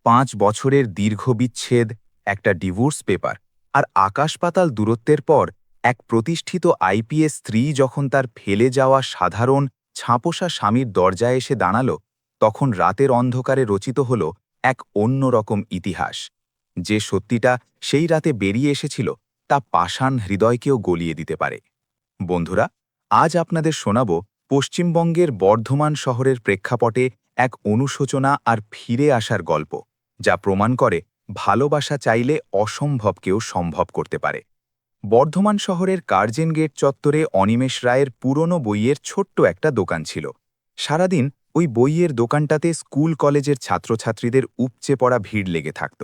5 বছরের দীর্ঘ বিচ্ছেদ, একটা ডিভোর্স পেপার আর আকাশ-পাতাল দূরত্বের পর এক প্রতিষ্ঠিত আইপিএস স্ত্রী যখন তার ফেলে যাওয়া সাধারণ ছাঁপোষা স্বামীর দরজায় এসে দাঁড়াল, তখন রাতের অন্ধকারে রচিত হল এক অন্যরকম ইতিহাস। যে সত্যিটা সেই রাতে বেরিয়ে এসেছিল তা পাষাণ হৃদয়কেও গলিয়ে দিতে পারে। বন্ধুরা, আজ আপনাদের শোনাব পশ্চিমবঙ্গের বর্ধমান শহরের প্রেক্ষাপটে এক অনুশোচনা আর ফিরে আসার গল্প, যা প্রমাণ করে ভালোবাসা চাইলে অসম্ভবকেও সম্ভব করতে পারে। বর্ধমান শহরের কার্জন গেট চত্বরে অনিমেষ রায়ের পুরনো বইয়ের ছোট্ট একটা দোকান ছিল। সারাদিন ওই বইয়ের দোকানটাতে স্কুল কলেজের ছাত্রছাত্রীদের উপচে পড়া ভিড় লেগে থাকত,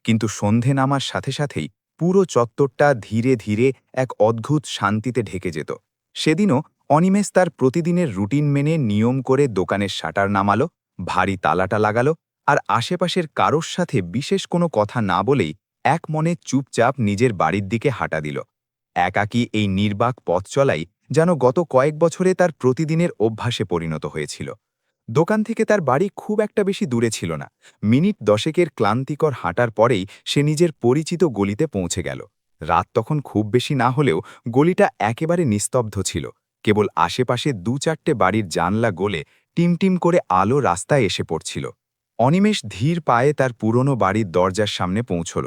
কিন্তু সন্ধে নামার সাথে সাথেই পুরো চত্বরটা ধীরে ধীরে এক অদ্ভুত শান্তিতে ঢেকে যেত। সেদিনও অনিমেষ তার প্রতিদিনের রুটিন মেনে নিয়ম করে দোকানের শাটার নামালো, ভারী তালাটা লাগালো আর আশেপাশের কারোর সাথে বিশেষ কোনো কথা না বলেই এক মনে চুপচাপ নিজের বাড়ির দিকে হাঁটা দিল। একাকী এই নির্বাক পথ চলাই যেন গত কয়েক বছরে তার প্রতিদিনের অভ্যাসে পরিণত হয়েছিল। দোকান থেকে তার বাড়ি খুব একটা বেশি দূরে ছিল না। মিনিট 10-এর ক্লান্তিকর হাঁটার পরেই সে নিজের পরিচিত গলিতে পৌঁছে গেল। রাত তখন খুব বেশি না হলেও গলিটা একেবারে নিস্তব্ধ ছিল। কেবল আশেপাশে 2-4টে বাড়ির জানলা গলে টিমটিম করে আলো রাস্তায় এসে পড়ছিল। অনিমেষ ধীর পায়ে তার পুরনো বাড়ির দরজার সামনে পৌঁছল।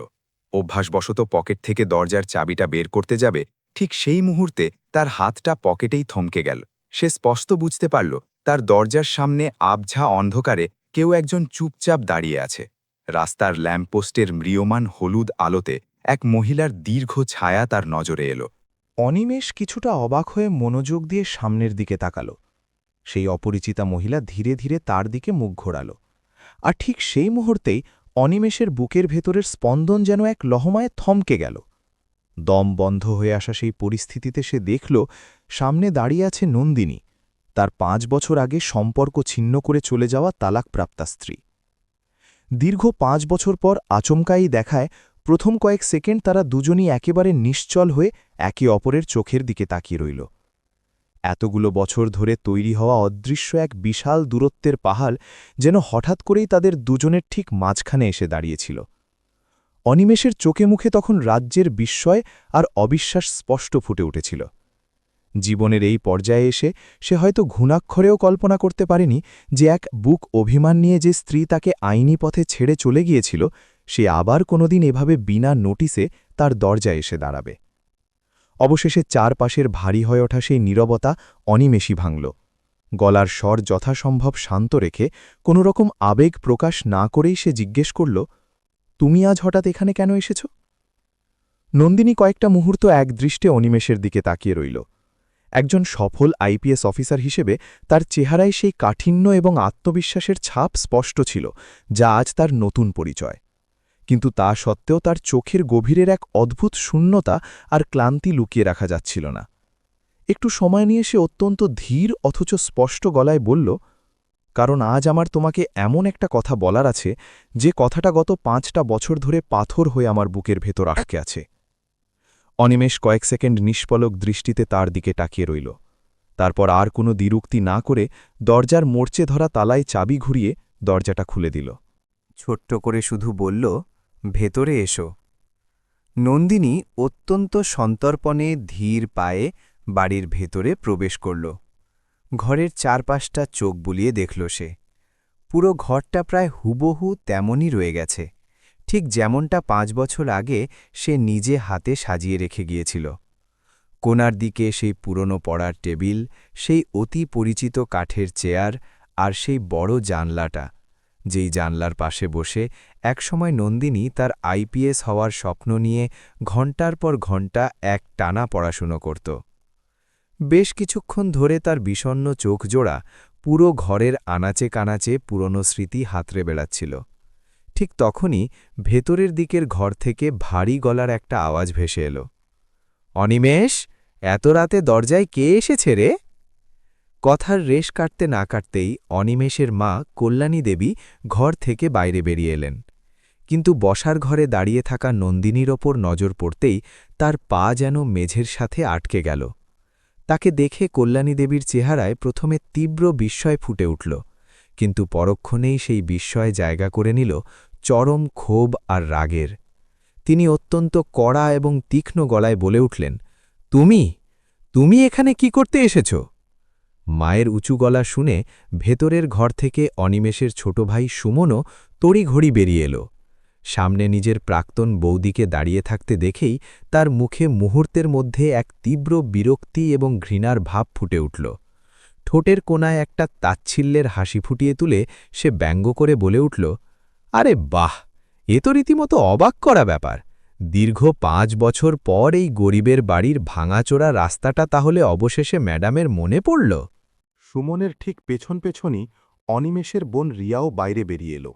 অভ্যাসবশত পকেট থেকে দরজার চাবিটা বের করতে যাবে, ঠিক সেই মুহূর্তে তার হাতটা পকেটেই থমকে গেল। সে স্পষ্ট বুঝতে পারল তার দরজার সামনে আবঝা অন্ধকারে কেউ একজন চুপচাপ দাঁড়িয়ে আছে। রাস্তার ল্যাম্পপোস্টের ম্রিয়মান হলুদ আলোতে এক মহিলার দীর্ঘ ছায়া তার নজরে এলো। অনিমেষ কিছুটা অবাক হয়ে মনোযোগ দিয়ে সামনের দিকে তাকাল। সেই অপরিচিতা মহিলা ধীরে ধীরে তার দিকে মুখ ঘোরাল, আর ঠিক সেই মুহূর্তেই অনিমেষের বুকের ভেতরের স্পন্দন যেন এক লহমায় থমকে গেল। দম বন্ধ হয়ে আসা সেই পরিস্থিতিতে সে দেখল সামনে দাঁড়িয়ে আছে নন্দিনী, তার 5 বছর আগে সম্পর্ক ছিন্ন করে চলে যাওয়া তালাকপ্রাপ্তা স্ত্রী। দীর্ঘ 5 বছর পর আচমকাই দেখায় প্রথম কয়েক সেকেন্ড তারা দুজনই একেবারে নিশ্চল হয়ে একে অপরের চোখের দিকে তাকিয়ে রইল। এতগুলো বছর ধরে তৈরি হওয়া অদৃশ্য এক বিশাল দূরত্বের পাহাড় যেন হঠাৎ করেই তাদের দুজনের ঠিক মাঝখানে এসে দাঁড়িয়েছিল। অনিমেষের চোখে মুখে তখন রাজ্যের বিস্ময় আর অবিশ্বাস স্পষ্ট ফুটে উঠেছিল। জীবনের এই পর্যায়ে এসে সে হয়তো ঘুণাক্ষরেও কল্পনা করতে পারেনি যে এক বুক অভিমান নিয়ে যে স্ত্রী তাকে আইনি পথে ছেড়ে চলে গিয়েছিল, সে আবার কোনোদিন এভাবে বিনা নোটিসে তার দরজায় এসে দাঁড়াবে। অবশেষে চারপাশের ভারী হয়ে ওঠা সেই নীরবতা অনিমেষই ভাঙল। গলার স্বর যথাসম্ভব শান্ত রেখে কোনোরকম আবেগ প্রকাশ না করেই সে জিজ্ঞেস করল, তুমি আজ হঠাৎ এখানে কেন এসেছ? নন্দিনী কয়েকটা মুহূর্ত একদৃষ্টে অনিমেষের দিকে তাকিয়ে রইল। একজন সফল আইপিএস অফিসার হিসেবে তার চেহারায় সেই কাঠিন্য এবং আত্মবিশ্বাসের ছাপ স্পষ্ট ছিল, যা আজ তার নতুন পরিচয়। কিন্তু তা সত্ত্বেও তার চোখের গভীরের এক অদ্ভুত শূন্যতা আর ক্লান্তি লুকিয়ে রাখা যাচ্ছিল না। একটু সময় নিয়ে সে অত্যন্ত ধীর অথচ স্পষ্ট গলায় বলল, কারণ আজ আমার তোমাকে এমন একটা কথা বলার আছে, যে কথাটা গত 5টা বছর ধরে পাথর হয়ে আমার বুকের ভেতর আটকে আছে। অনিমেষ কয়েক সেকেন্ড নিষ্পলক দৃষ্টিতে তার দিকে তাকিয়ে রইল। তারপর আর কোনো দ্বিরুক্তি না করে দরজার মোর্চে ধরা তালায় চাবি ঘুরিয়ে দরজাটা খুলে দিল। ছোট্ট করে শুধু বলল, ভেতরে এসো। নন্দিনী অত্যন্ত সন্তর্পণে ধীর পায়ে বাড়ির ভেতরে প্রবেশ করল। ঘরের চারপাশটা চোখ বুলিয়ে দেখল সে। পুরো ঘরটা প্রায় হুবহু তেমনই রয়ে গেছে, ঠিক যেমনটা 5 বছর আগে সে নিজে হাতে সাজিয়ে রেখে গিয়েছিল। কোণার দিকে সেই পুরনো পড়ার টেবিল, সেই অতি পরিচিত কাঠের চেয়ার আর সেই বড় জানলাটা, যেই জানলার পাশে বসে একসময় নন্দিনী তার আইপিএস হওয়ার স্বপ্ন নিয়ে ঘণ্টার পর ঘণ্টা এক টানা পড়াশুনো করত। বেশ কিছুক্ষণ ধরে তার বিষণ্ণ চোখজোড়া পুরো ঘরের আনাচে কানাচে পুরনো স্মৃতি হাতড়ে বেড়াচ্ছিল। ঠিক তখনই ভেতরের দিকের ঘর থেকে ভারী গলার একটা আওয়াজ ভেসে এলো, অনিমেষ, এত রাতে দরজায় কে এসেছে রে? কথার রেশ কাটতে না কাটতেই অনিমেষের মা কল্যাণী দেবী ঘর থেকে বাইরে বেরিয়ে এলেন। কিন্তু বসার ঘরে দাঁড়িয়ে থাকা নন্দিনীর ওপর নজর পড়তেই তার পা যেন মেঝের সাথে আটকে গেল। তাকে দেখে কল্যাণী দেবীর চেহারায় প্রথমে তীব্র বিস্ময় ফুটে উঠল, কিন্তু পরক্ষণেই সেই বিস্ময় জায়গা করে নিল চরম ক্ষোভ আর রাগের। তিনি অত্যন্ত কড়া এবং তীক্ষ্ণ গলায় বলে উঠলেন, তুমি তুমি এখানে কি করতে এসেছ? মায়ের উঁচু গলা শুনে ভেতরের ঘর থেকে অনিমেষের ছোট ভাই সুমনও তড়িঘড়ি বেরিয়ে এলো। সামনে নিজের প্রাক্তন বৌদিকে দাঁড়িয়ে থাকতে দেখেই তার মুখে মুহূর্তের মধ্যে এক তীব্র বিরক্তি এবং ঘৃণার ভাব ফুটে উঠল। ঠোঁটের কোণায় একটা তাচ্ছিল্যের হাসি ফুটিয়ে তুলে সে ব্যঙ্গ করে বলে উঠল, আরে বাহ, এ তো রীতিমতো অবাক করা ব্যাপার। দীর্ঘ ৫ বছর পর এই গরিবের বাড়ির ভাঙাচোরা রাস্তাটা তাহলে অবশেষে ম্যাডামের মনে পড়ল। সুমনের ঠিক পেছন পেছনই অনিমেষের বোন রিয়াও বাইরে বেরিয়ে এলো।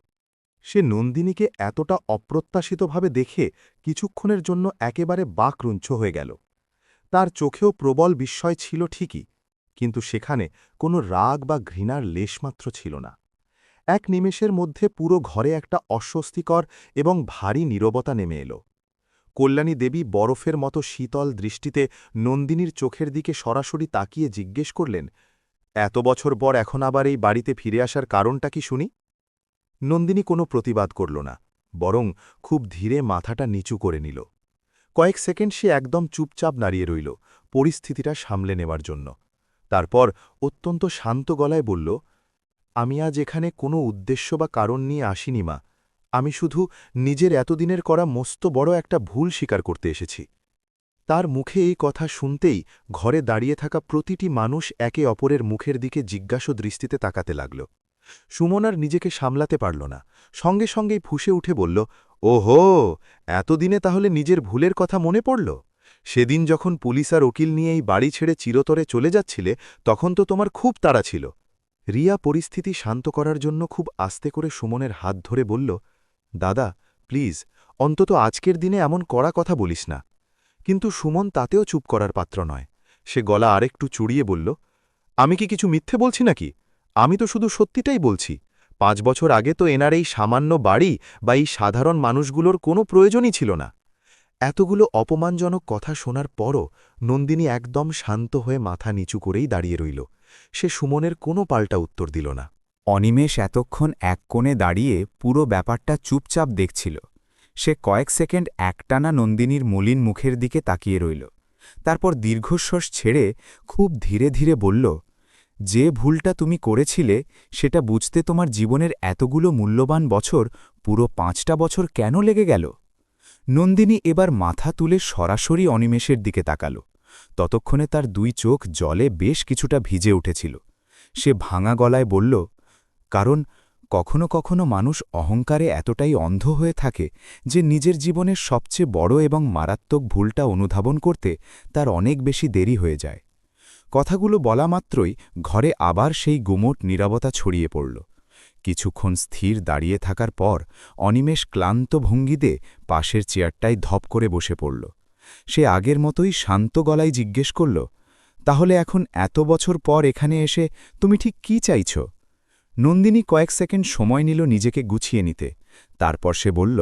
সে নন্দিনীকে এতটা অপ্রত্যাশিতভাবে দেখে কিছুক্ষণের জন্য একেবারে বাকরুঞ্চ হয়ে গেল। তার চোখেও প্রবল বিস্ময় ছিল ঠিকই, কিন্তু সেখানে কোনো রাগ বা ঘৃণার লেশমাত্র ছিল না। এক নিমেষের মধ্যে পুরো ঘরে একটা অস্বস্তিকর এবং ভারী নীরবতা নেমে এলো। কল্যাণী দেবী বরফের মতো শীতল দৃষ্টিতে নন্দিনীর চোখের দিকে সরাসরি তাকিয়ে জিজ্ঞেস করলেন, এত বছর পর এখন আবার এই বাড়িতে ফিরে আসার কারণটা কি শুনি? নন্দিনী কোনো প্রতিবাদ করল না, বরং খুব ধীরে মাথাটা নিচু করে নিল। কয়েক সেকেন্ড সে একদম চুপচাপ দাঁড়িয়ে রইল, পরিস্থিতিটা সামলে নেওয়ার জন্য। তারপর অত্যন্ত শান্ত গলায় বলল, আমি আজ এখানে কোনো উদ্দেশ্য বা কারণ নিয়ে আসিনি মা। আমি শুধু নিজের এতদিনের করা মস্ত বড় একটা ভুল স্বীকার করতে এসেছি। তার মুখে এই কথা শুনতেই ঘরে দাঁড়িয়ে থাকা প্রতিটি মানুষ একে অপরের মুখের দিকে জিজ্ঞাসু দৃষ্টিতে তাকাতে লাগল। সুমন আর নিজেকে সামলাতে পারল না, সঙ্গে সঙ্গেই ফুঁসে উঠে বলল, ওহো, এতদিনে তাহলে নিজের ভুলের কথা মনে পড়ল? সেদিন যখন পুলিশ আর উকিল নিয়ে এই বাড়ি ছেড়ে চিরতরে চলে যাচ্ছিলে, তখন তো তোমার খুব তাড়া ছিল। রিয়া পরিস্থিতি শান্ত করার জন্য খুব আস্তে করে সুমনের হাত ধরে বলল, দাদা প্লিজ, অন্তত আজকের দিনে এমন কড়া কথা বলিস না। কিন্তু সুমন তাতেও চুপ করার পাত্র নয়। সে গলা আরেকটু চুড়িয়ে বলল, আমি কি কিছু মিথ্যে বলছি নাকি? আমি তো শুধু সত্যিটাই বলছি। ৫ বছর আগে তো এনার এই সামান্য বাড়ি বা এই সাধারণ মানুষগুলোর কোনো প্রয়োজনই ছিল না। এতগুলো অপমানজনক কথা শোনার পরও নন্দিনী একদম শান্ত হয়ে মাথা নিচু করেই দাঁড়িয়ে রইল। সে সুমনের কোনো পাল্টা উত্তর দিল না। অনিমেষ এতক্ষণ এক কোণে দাঁড়িয়ে পুরো ব্যাপারটা চুপচাপ দেখছিল। সে কয়েক সেকেন্ড একটানা নন্দিনীর মলিন মুখের দিকে তাকিয়ে রইল। তারপর দীর্ঘশ্বাস ছেড়ে খুব ধীরে ধীরে বলল, যে ভুলটা তুমি করেছিলে সেটা বুঝতে তোমার জীবনের এতগুলো মূল্যবান বছর, পুরো ৫টা বছর কেন লেগে গেল? নন্দিনী এবার মাথা তুলে সরাসরি অনিমেষের দিকে তাকাল। ততক্ষণে তার ২ চোখ জলে বেশ কিছুটা ভিজে উঠেছিল। সে ভাঙা গলায় বলল, কারণ কখনো কখনো মানুষ অহংকারে এতটাই অন্ধ হয়ে থাকে যে নিজের জীবনের সবচেয়ে বড় এবং মারাত্মক ভুলটা অনুধাবন করতে তার অনেক বেশি দেরি হয়ে যায়। কথাগুলো বলা মাত্রই ঘরে আবার সেই গুমোট নীরবতা ছড়িয়ে পড়ল। কিছুক্ষণ স্থির দাঁড়িয়ে থাকার পর অনিমেষ ক্লান্ত ভঙ্গিতে পাশের চেয়ারটায় ধপ করে বসে পড়ল। সে আগের মতোই শান্ত গলায় জিজ্ঞেস করল, তাহলে এখন এত বছর পর এখানে এসে তুমি ঠিক কি চাইছ? নন্দিনী কয়েক সেকেন্ড সময় নিল নিজেকে গুছিয়ে নিতে। তারপর সে বলল,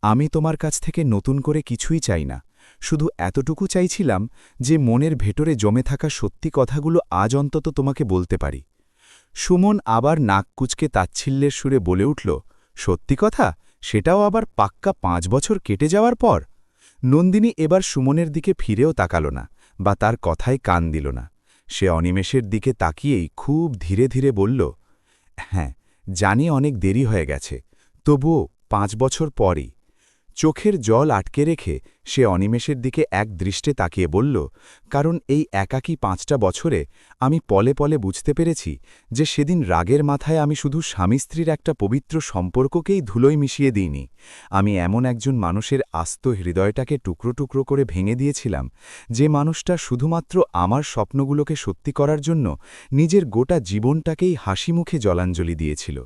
আমি তোমার কাছ থেকে নতুন করে কিছুই চাই না, শুধু এতটুকু চাইছিলাম যে মনের ভেতরে জমে থাকা সত্যি কথাগুলো আজ অন্তত তোমাকে বলতে পারি। সুমন আবার নাক কুচকে তাচ্ছিল্যের সুরে বলে উঠল, সত্যি কথা? সেটাও আবার পাক্কা ৫ বছর কেটে যাওয়ার পর? নন্দিনী এবার সুমনের দিকে ফিরেও তাকাল না বা তার কথায় কান দিল না। সে অনিমেষের দিকে তাকিয়েই খুব ধীরে ধীরে বলল, হ্যাঁ, জানি অনেক দেরি হয়ে গেছে, তবুও ৫ বছর পরই। চোখের জল আটকে রেখে সে অনিমেষের দিকে এক দৃষ্টে তাকিয়ে বলল, কারণ এই একাকী ৫টা বছরে আমি পলে পলে বুঝতে পেরেছি যে সেদিন রাগের মাথায় আমি শুধু স্বামী স্ত্রীর একটা পবিত্র সম্পর্ককেই ধুলোয় মিশিয়ে দিইনি, আমি এমন একজন মানুষের আস্ত হৃদয়টাকে টুকরো টুকরো করে ভেঙে দিয়েছিলাম, যে মানুষটা শুধুমাত্র আমার স্বপ্নগুলোকে সত্যি করার জন্য নিজের গোটা জীবনটাকেই হাসি মুখে জলাঞ্জলি দিয়েছিল।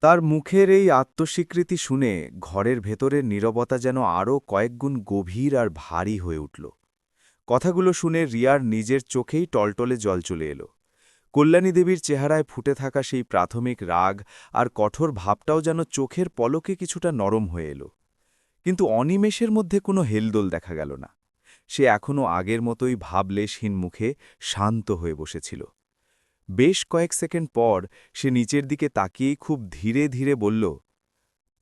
তার মুখের এই আত্মস্বীকৃতি শুনে ঘরের ভেতরের নীরবতা যেন আরও কয়েকগুণ গভীর আর ভারী হয়ে উঠল। কথাগুলো শুনে রিয়ার নিজের চোখেই টলটলে জল চলে এলো। কল্যাণী দেবীর চেহারায় ফুটে থাকা সেই প্রাথমিক রাগ আর কঠোর ভাবটাও যেন চোখের পলকে কিছুটা নরম হয়ে এলো। কিন্তু অনিমেষের মধ্যে কোনো হেলদোল দেখা গেল না। সে এখনও আগের মতোই ভাবলেশহীন মুখে শান্ত হয়ে বসেছিল। বেশ কয়েক সেকেন্ড পর সে নিচের দিকে তাকিয়েই খুব ধীরে ধীরে বলল,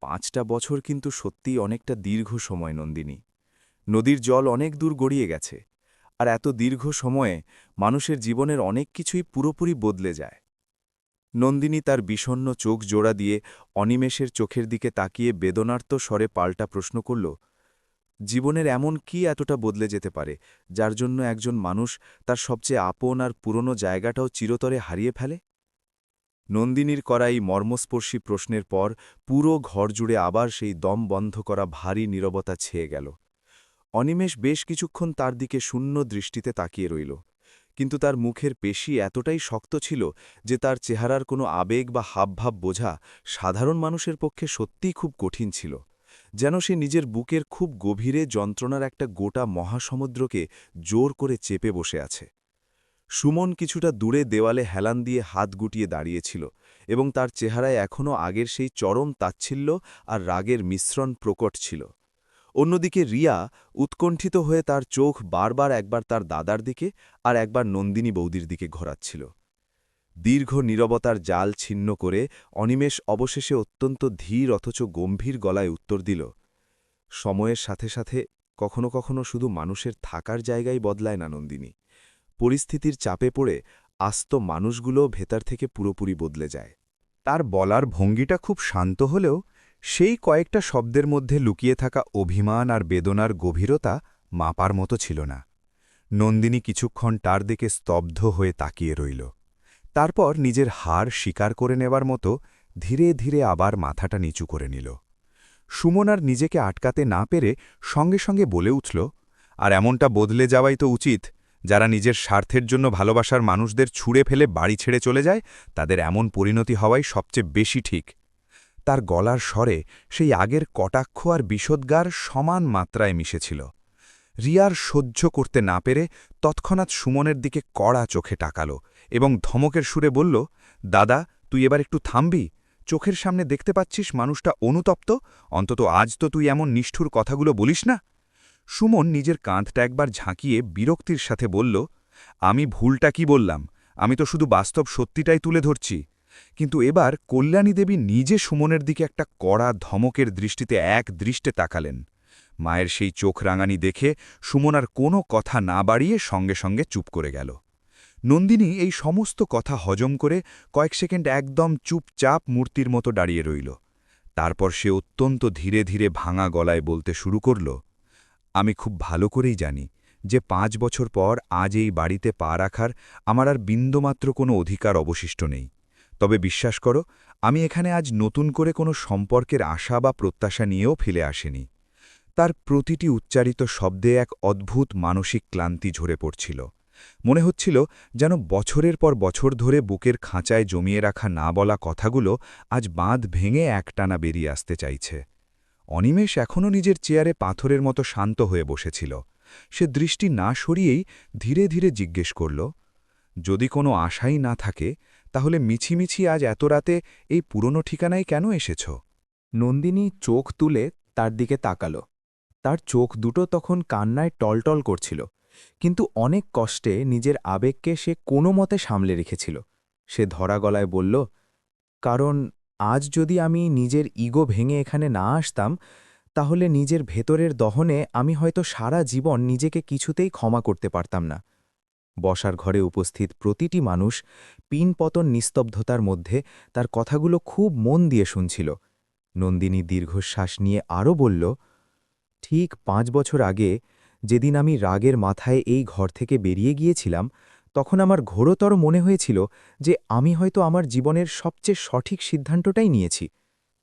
5টা বছর কিন্তু সত্যিই অনেকটা দীর্ঘ সময় নন্দিনী। নদীর জল অনেক দূর গড়িয়ে গেছে, আর এত দীর্ঘ সময়ে মানুষের জীবনের অনেক কিছুই পুরোপুরি বদলে যায়। নন্দিনী তার বিষণ্ণ চোখ জোড়া দিয়ে অনিমেষের চোখের দিকে তাকিয়ে বেদনার্ত স্বরে পাল্টা প্রশ্ন করল, জীবনের এমন কি এতটা বদলে যেতে পারে, যার জন্য একজন মানুষ তার সবচেয়ে আপন আর পুরনো জায়গাটাও চিরতরে হারিয়ে ফেলে? নন্দিনীর করা এই মর্মস্পর্শী প্রশ্নের পর পুরো ঘর জুড়ে আবার সেই দম বন্ধ করা ভারী নীরবতা ছেয়ে গেল। অনিমেষ বেশ কিছুক্ষণ তার দিকে শূন্য দৃষ্টিতে তাকিয়ে রইল, কিন্তু তার মুখের পেশি এতটাই শক্ত ছিল যে তার চেহারার কোনো আবেগ বা হাবভাব বোঝা সাধারণ মানুষের পক্ষে সত্যিই খুব কঠিন ছিল। যেন সে নিজের বুকের খুব গভীরে যন্ত্রণার একটা গোটা মহাসমুদ্রকে জোর করে চেপে বসে আছে। সুমন কিছুটা দূরে দেওয়ালে হেলান দিয়ে হাত গুটিয়ে দাঁড়িয়েছিল, এবং তার চেহারায় এখনও আগের সেই চরম তাচ্ছিল্য আর রাগের মিশ্রণ প্রকট ছিল। অন্যদিকে রিয়া উৎকণ্ঠিত হয়ে তার চোখ বারবার একবার তার দাদার দিকে আর একবার নন্দিনী বৌদির দিকে ঘোরাচ্ছিল। দীর্ঘ নীরবতার জাল ছিন্ন করে অনিমেষ অবশেষে অত্যন্ত ধীর অথচ গম্ভীর গলায় উত্তর দিল, সময়ের সাথে সাথে কখনো কখনো শুধু মানুষের থাকার জায়গায় বদলায় না নন্দিনী, পরিস্থিতির চাপে পড়ে আস্ত মানুষগুলো ভেতর থেকে পুরোপুরি বদলে যায়। তার বলার ভঙ্গিটা খুব শান্ত হলেও সেই কয়েকটা শব্দের মধ্যে লুকিয়ে থাকা অভিমান আর বেদনার গভীরতা মাপার মতো ছিল না। নন্দিনী কিছুক্ষণ তার দিকে স্তব্ধ হয়ে তাকিয়ে রইল, তারপর নিজের হার স্বীকার করে নেবার মতো ধীরে ধীরে আবার মাথাটা নিচু করে নিল। সুমন আর নিজেকে আটকাতে না পেরে সঙ্গে সঙ্গে বলে উঠল, আর এমনটা বদলে যাওয়াই তো উচিত। যারা নিজের স্বার্থের জন্য ভালোবাসার মানুষদের ছুঁড়ে ফেলে বাড়ি ছেড়ে চলে যায়, তাদের এমন পরিণতি হওয়াই সবচেয়ে বেশি ঠিক। তার গলার স্বরে সেই আগের কটাক্ষ আর বিষোদ্গার সমান মাত্রায় মিশেছিল। রিয়ার সহ্য করতে না পেরে তৎক্ষণাৎ সুমনের দিকে কড়া চোখে তাকাল এবং ধমকের সুরে বলল, দাদা, তুই এবার একটু থামবি? চোখের সামনে দেখতে পাচ্ছিস মানুষটা অনুতপ্ত, অন্তত আজ তো তুই এমন নিষ্ঠুর কথাগুলো বলিস না। সুমন নিজের কাঁধটা একবার ঝাঁকিয়ে বিরক্তির সাথে বলল, আমি ভুলটা কি বললাম? আমি তো শুধু বাস্তব সত্যিটাই তুলে ধরছি। কিন্তু এবার কল্যাণী দেবী নিজে সুমনের দিকে একটা কড়া ধমকের দৃষ্টিতে এক দৃষ্টে তাকালেন। মায়ের সেই চোখ রাঙানি দেখে সুমন আর কোনো কথা না বাড়িয়ে সঙ্গে সঙ্গে চুপ করে গেল। নন্দিনী এই সমস্ত কথা হজম করে কয়েক সেকেন্ড একদম চুপচাপ মূর্তির মতো দাঁড়িয়ে রইল। তারপর সে অত্যন্ত ধীরে ধীরে ভাঙা গলায় বলতে শুরু করল, আমি খুব ভালো করেই জানি যে 5 বছর পর আজ এই বাড়িতে পা রাখার আমার আর বিন্দুমাত্র কোনো অধিকার অবশিষ্ট নেই। তবে বিশ্বাস করো, আমি এখানে আজ নতুন করে কোনো সম্পর্কের আশা বা প্রত্যাশা নিয়েও ফেলে আসিনি। তার প্রতিটি উচ্চারিত শব্দে এক অদ্ভুত মানসিক ক্লান্তি ঝরে পড়ছিল। মনে হচ্ছিল যেন বছরের পর বছর ধরে বুকের খাঁচায় জমিয়ে রাখা না বলা কথাগুলো আজ বাঁধ ভেঙে একটানা বেরিয়ে আসতে চাইছে। অনিমেষ এখনও নিজের চেয়ারে পাথরের মতো শান্ত হয়ে বসেছিল। সে দৃষ্টি না সরিয়েই ধীরে ধীরে জিজ্ঞেস করল, যদি কোনো আশাই না থাকে, তাহলে মিছিমিছি আজ এত রাতে এই পুরনো ঠিকানায় কেন এসেছ? নন্দিনী চোখ তুলে তার দিকে তাকাল। তার চোখ দুটো তখন কান্নায় টলটল করছিল, কিন্তু অনেক কষ্টে নিজের আবেগকে সে কোনো মতে সামলে রেখেছিল। সে ধরা গলায় বলল, কারণ আজ যদি আমি নিজের ইগো ভেঙে এখানে না আসতাম, তাহলে নিজের ভেতরের দহনে আমি হয়তো সারা জীবন নিজেকে কিছুতেই ক্ষমা করতে পারতাম না। বসার ঘরে উপস্থিত প্রতিটি মানুষ পিনপতন নিস্তব্ধতার মধ্যে তার কথাগুলো খুব মন দিয়ে শুনছিল। নন্দিনী দীর্ঘশ্বাস নিয়ে আরও বলল, ঠিক 5 বছর আগে যেদিন আমি রাগের মাথায় এই ঘর থেকে বেরিয়ে গিয়েছিলাম, তখন আমার ঘোরতর মনে হয়েছিল যে আমি হয়তো আমার জীবনের সবচেয়ে সঠিক সিদ্ধান্তটাই নিয়েছি।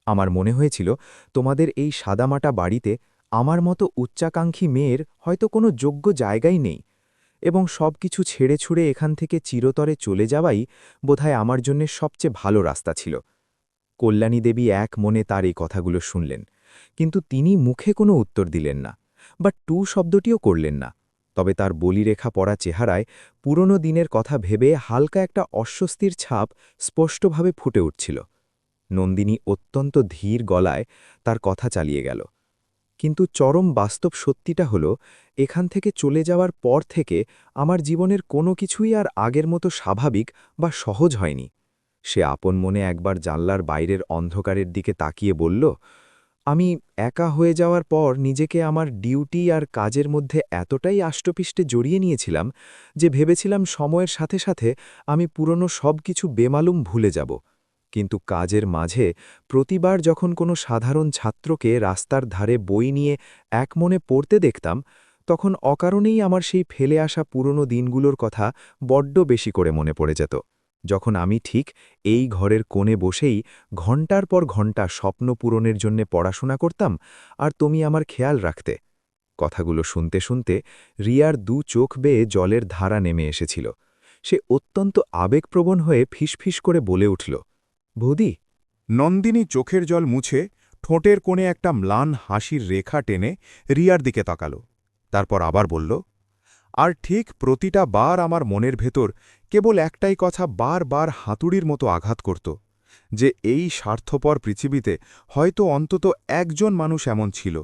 আমার মনে হয়েছিল তোমাদের এই সাদামাটা বাড়িতে আমার মতো উচ্চাকাঙ্ক্ষী মেয়ের হয়তো কোনো যোগ্য জায়গাই নেই, এবং সব কিছু ছেড়ে ছুড়ে এখান থেকে চিরতরে চলে যাওয়াই বোধহয় আমার জন্যে সবচেয়ে ভালো রাস্তা ছিল। কল্যাণী দেবী এক মনে তার এই কথাগুলো শুনলেন, কিন্তু তিনি মুখে কোনো উত্তর দিলেন না, বা টু শব্দটিও করলেন না। তবে তার বলিরেখা পড়া চেহারায় পুরনো দিনের কথা ভেবে হালকা একটা অস্বস্তির ছাপ স্পষ্টভাবে ফুটে উঠছিল। নন্দিনী অত্যন্ত ধীর গলায় তার কথা চালিয়ে গেল, কিন্তু চরম বাস্তব সত্যিটা হলো, এখান থেকে চলে যাওয়ার পর থেকে আমার জীবনের কোনো কিছুই আর আগের মতো স্বাভাবিক বা সহজ হয়নি। সে আপন মনে একবার জানলার বাইরের অন্ধকারের দিকে তাকিয়ে বলল, আমি একা হয়ে যাওয়ার পর নিজেকে আমার ডিউটি আর কাজের মধ্যে এতটাই আষ্টপিষ্টে জড়িয়ে নিয়েছিলাম যে ভেবেছিলাম সময়ের সাথে সাথে আমি পুরনো সব কিছু বেমালুম ভুলে যাব। কিন্তু কাজের মাঝে প্রতিবার যখন কোনো সাধারণ ছাত্রকে রাস্তার ধারে বই নিয়ে একমনে পড়তে দেখতাম, তখন অকারণেই আমার সেই ফেলে আসা পুরনো দিনগুলোর কথা বড্ড বেশি করে মনে পড়ে যেত। যখন আমি ঠিক এই ঘরের কোণে বসেই ঘণ্টার পর ঘণ্টা স্বপ্ন পূরণের জন্যে পড়াশোনা করতাম, আর তুমি আমার খেয়াল রাখতে। কথাগুলো শুনতে শুনতে রিয়ার চোখ বেয়ে জলের ধারা নেমে এসেছিল। সে অত্যন্ত আবেগপ্রবণ হয়ে ফিসফিস করে বলে উঠল, বৌদি। নন্দিনী চোখের জল মুছে ঠোঁটের কোণে একটা ম্লান হাসির রেখা টেনে রিয়ার দিকে তাকাল। তারপর আবার বলল, আর ঠিক প্রতিটা বার আমার মনের ভেতর কেবল একটাই কথা বার হাতুড়ির মতো আঘাত করত, যে এই স্বার্থপর পৃথিবীতে হয়তো অন্তত একজন মানুষ এমন ছিল,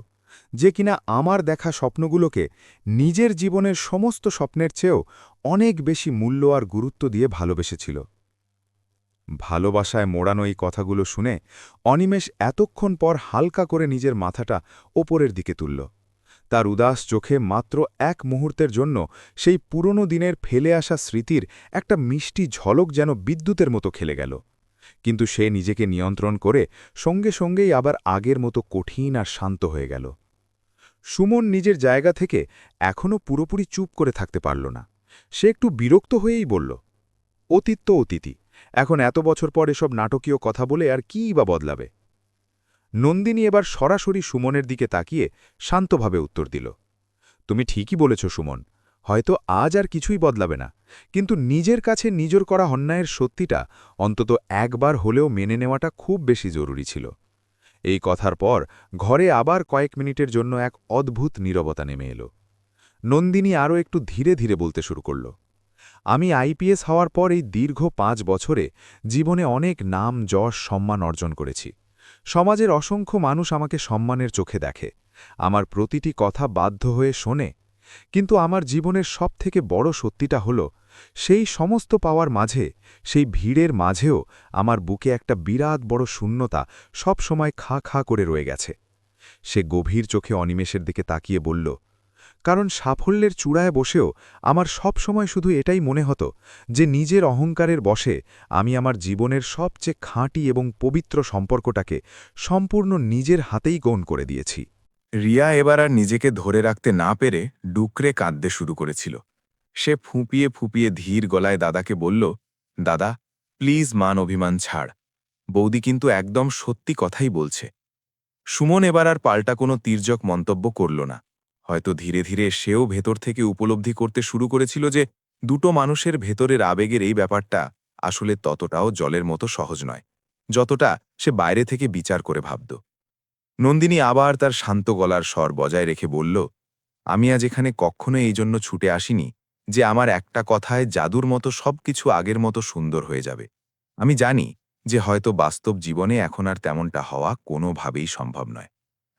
যে কিনা আমার দেখা স্বপ্নগুলোকে নিজের জীবনের সমস্ত স্বপ্নের চেয়েও অনেক বেশি মূল্য আর গুরুত্ব দিয়ে ভালোবেসেছিল। ভালোবাসায় মোড়ানো এই কথাগুলো শুনে অনিমেষ এতক্ষণ পর হালকা করে নিজের মাথাটা ওপরের দিকে তুলল। তার উদাস চোখে মাত্র এক মুহূর্তের জন্য সেই পুরনো দিনের ফেলে আসা স্মৃতির একটা মিষ্টি ঝলক যেন বিদ্যুতের মতো খেলে গেল। কিন্তু সে নিজেকে নিয়ন্ত্রণ করে সঙ্গে সঙ্গেই আবার আগের মতো কঠিন আর শান্ত হয়ে গেল। সুমন নিজের জায়গা থেকে এখনও পুরোপুরি চুপ করে থাকতে পারল না। সে একটু বিরক্ত হয়েই বলল, অতীত তো অতীতই, এখন এত বছর পর এসব নাটকীয় কথা বলে আর কীই বা বদলাবে। নন্দিনী এবার সরাসরি সুমনের দিকে তাকিয়ে শান্তভাবে উত্তর দিল, তুমি ঠিকই বলেছ সুমন, হয়তো আজ আর কিছুই বদলাবে না, কিন্তু নিজের কাছে নিজের করা অন্যায়ের সত্যিটা অন্তত একবার হলেও মেনে নেওয়াটা খুব বেশি জরুরি ছিল। এই কথার পর ঘরে আবার কয়েক মিনিটের জন্য এক অদ্ভুত নীরবতা নেমে এলো। নন্দিনী আরও একটু ধীরে ধীরে বলতে শুরু করল, আমি আইপিএস হওয়ার পর এই দীর্ঘ 5 বছরে জীবনে অনেক নাম, যশ, সম্মান অর্জন করেছি। সমাজের অসংখ্য মানুষ আমাকে সম্মানের চোখে দেখে, আমার প্রতিটি কথা বাধ্য হয়ে শোনে। কিন্তু আমার জীবনের সবথেকে বড় সত্যিটা হল, সেই সমস্ত পাওয়ার মাঝে, সেই ভিড়ের মাঝেও আমার বুকে একটা বিরাট বড় শূন্যতা সব সময় খা খা করে রয়ে গেছে। সে গভীর চোখে অনিমেষের দিকে তাকিয়ে বলল, কারণ সাফল্যের চূড়ায় বসেও আমার সব সময় শুধু এটাই মনে হতো যে নিজের অহংকারের বশে আমি আমার জীবনের সবচেয়ে খাঁটি এবং পবিত্র সম্পর্কটাকে সম্পূর্ণ নিজের হাতেই গৌণ করে দিয়েছি। রিয়া এবার আর নিজেকে ধরে রাখতে না পেরে ডুকরে কাঁদতে শুরু করেছিল। সে ফুঁপিয়ে ফুঁপিয়ে ধীর গলায় দাদাকে বলল, দাদা, প্লিজ মান অভিমান ছাড়, বৌদি কিন্তু একদম সত্যি কথাই বলছে। সুমন এবার আর পাল্টা কোনো তির্যক মন্তব্য করল না। হয়তো ধীরে ধীরে সেও ভেতর থেকে উপলব্ধি করতে শুরু করেছিল যে দুটো মানুষের ভেতরের আবেগের এই ব্যাপারটা আসলে ততটাও জলের মতো সহজ নয়, যতটা সে বাইরে থেকে বিচার করে ভাবত। নন্দিনী আবার তার শান্ত গলার স্বর বজায় রেখে বলল, আমি আজ এখানে কখনো এই জন্য ছুটে আসিনি যে আমার একটা কথায় জাদুর মতো সবকিছু আগের মতো সুন্দর হয়ে যাবে। আমি জানি যে হয়তো বাস্তব জীবনে এখন আর তেমনটা হওয়া কোনোভাবেই সম্ভব নয়।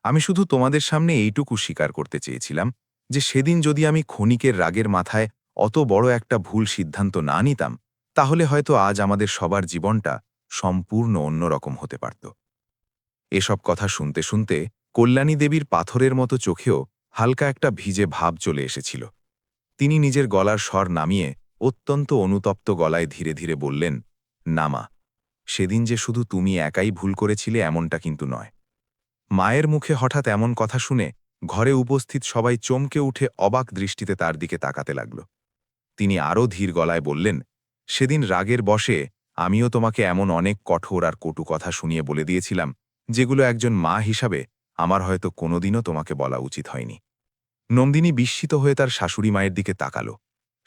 আমি শুধু তোমাদের সামনে এইটুকু স্বীকার করতে চেয়েছিলাম যে সেদিন যদি আমি ক্ষণিকের রাগের মাথায় অত বড় একটা ভুল সিদ্ধান্ত না নিতাম, তাহলে হয়তো আজ আমাদের সবার জীবনটা সম্পূর্ণ অন্যরকম হতে পারত। এসব কথা শুনতে শুনতে কল্যাণী দেবীর পাথরের মতো চোখেও হালকা একটা ভিজে ভাব চলে এসেছিল। তিনি নিজের গলার স্বর নামিয়ে অত্যন্ত অনুতপ্ত গলায় ধীরে ধীরে বললেন, না মা, সেদিন যে শুধু তুমি একাই ভুল করেছিলে এমনটা কিন্তু নয়। মায়ের মুখে হঠাৎ এমন কথা শুনে ঘরে উপস্থিত সবাই চমকে উঠে অবাক দৃষ্টিতে তার দিকে তাকাতে লাগল। তিনি আরও ধীর গলায় বললেন, সেদিন রাগের বশে আমিও তোমাকে এমন অনেক কঠোর আর কটু কথা শুনিয়ে বলে দিয়েছিলাম, যেগুলো একজন মা হিসাবে আমার হয়তো কোনোদিনও তোমাকে বলা উচিত হয়নি। নন্দিনী বিস্মিত হয়ে তার শাশুড়ি মায়ের দিকে তাকাল।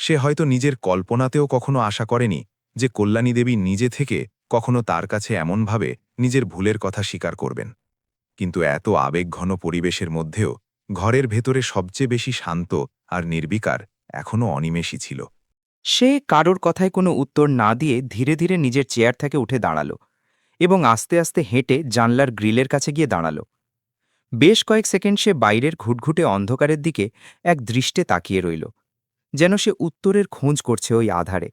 সে হয়তো নিজের কল্পনাতেও কখনো আশা করেনি যে কল্যাণী দেবী নিজে থেকে কখনো তার কাছে এমনভাবে নিজের ভুলের কথা স্বীকার করবেন। কিন্তু এত আবেগঘন পরিবেশের মধ্যেও ঘরের ভেতরে সবচেয়ে বেশি শান্ত আর নির্বিকার এখনও অনিমেষই ছিল। সে কারোর কথায় কোনো উত্তর না দিয়ে ধীরে ধীরে নিজের চেয়ার থেকে উঠে দাঁড়াল এবং আস্তে আস্তে হেঁটে জানলার গ্রিলের কাছে গিয়ে দাঁড়াল। বেশ কয়েক সেকেন্ড সে বাইরের ঘুটঘুটে অন্ধকারের দিকে এক দৃষ্টে তাকিয়ে রইল, যেন সে উত্তরের খোঁজ করছে ওই আধারে।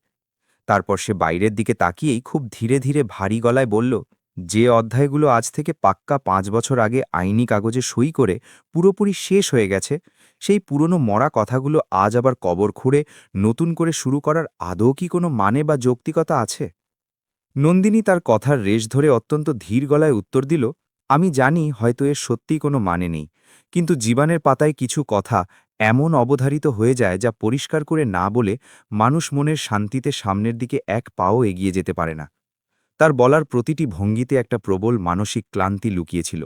তারপর সে বাইরের দিকে তাকিয়েই খুব ধীরে ধীরে ভারী গলায় বলল, যে অধ্যায়গুলো আজ থেকে পাক্কা ৫ বছর আগে আইনি কাগজে সই করে পুরোপুরি শেষ হয়ে গেছে, সেই পুরনো মরা কথাগুলো আজ আবার কবর খুঁড়ে নতুন করে শুরু করার আদৌ কি কোনো মানে বা যৌক্তিকতা আছে? নন্দিনী তার কথার রেশ ধরে অত্যন্ত ধীর গলায় উত্তর দিল, আমি জানি হয়তো এর সত্যিই কোনো মানে নেই, কিন্তু জীবনের পাতায় কিছু কথা এমন অবধারিত হয়ে যায় যা পরিষ্কার করে না বলে মানুষ মনের শান্তিতে সামনের দিকে এক পাও এগিয়ে যেতে পারে না। তার বলার প্রতিটি ভঙ্গিতে একটা প্রবল মানসিক ক্লান্তি লুকিয়েছিল,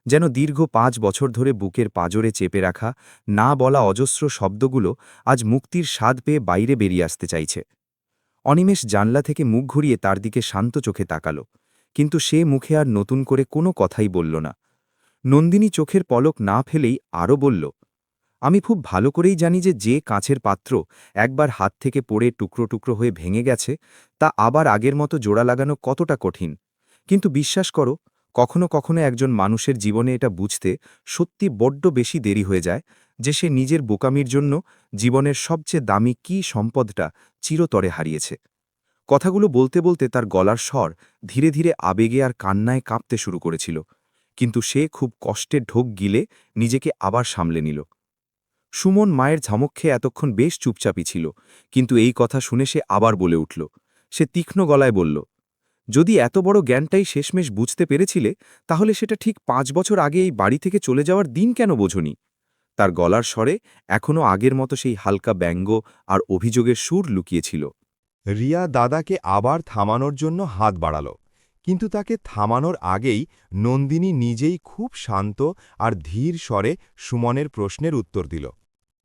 যেন দীর্ঘ ৫ বছর ধরে বুকের পাঁজরে চেপে রাখা না বলা অজস্র শব্দগুলো আজ মুক্তির স্বাদ পেয়ে বাইরে বেরিয়ে আসতে চাইছে। অনিমেষ জানলা থেকে মুখ ঘুরিয়ে তার দিকে শান্ত চোখে তাকাল, কিন্তু সে মুখে আর নতুন করে কোনো কথাই বলল না। নন্দিনী চোখের পলক না ফেলেই আরও বলল, আমি খুব ভালো করেই জানি যে কাঁচের পাত্র একবার হাত থেকে পড়ে টুকরো টুকরো হয়ে ভেঙে গেছে তা আবার আগের মতো জোড়া লাগানো কতটা কঠিন, কিন্তু বিশ্বাস করো, কখনো কখনো একজন মানুষের জীবনে এটা বুঝতে সত্যি বড্ড বেশি দেরি হয়ে যায় যে সে নিজের বোকামির জন্য জীবনের সবচেয়ে দামি কী সম্পদটা চিরতরে হারিয়েছে। কথাগুলো বলতে বলতে তার গলার স্বর ধীরে ধীরে আবেগে আর কান্নায় কাঁপতে শুরু করেছিল, কিন্তু সে খুব কষ্টে ঢোক গিলে নিজেকে আবার সামলে নিল। সুমন মায়ের ঝামক খেয়ে এতক্ষণ বেশ চুপচাপই ছিল, কিন্তু এই কথা শুনে সে আবার বলে উঠল। সে তীক্ষ্ণ গলায় বলল, যদি এত বড় জ্ঞানটাই শেষমেশ বুঝতে পেরেছিলে, তাহলে সেটা ঠিক ৫ বছর আগে এই বাড়ি থেকে চলে যাওয়ার দিন কেন বোঝনি? তার গলার স্বরে এখনও আগের মতো সেই হালকা ব্যঙ্গ আর অভিযোগের সুর লুকিয়েছিল। রিয়া দাদাকে আবার থামানোর জন্য হাত বাড়াল, কিন্তু তাকে থামানোর আগেই নন্দিনী নিজেই খুব শান্ত আর ধীর স্বরে সুমনের প্রশ্নের উত্তর দিল।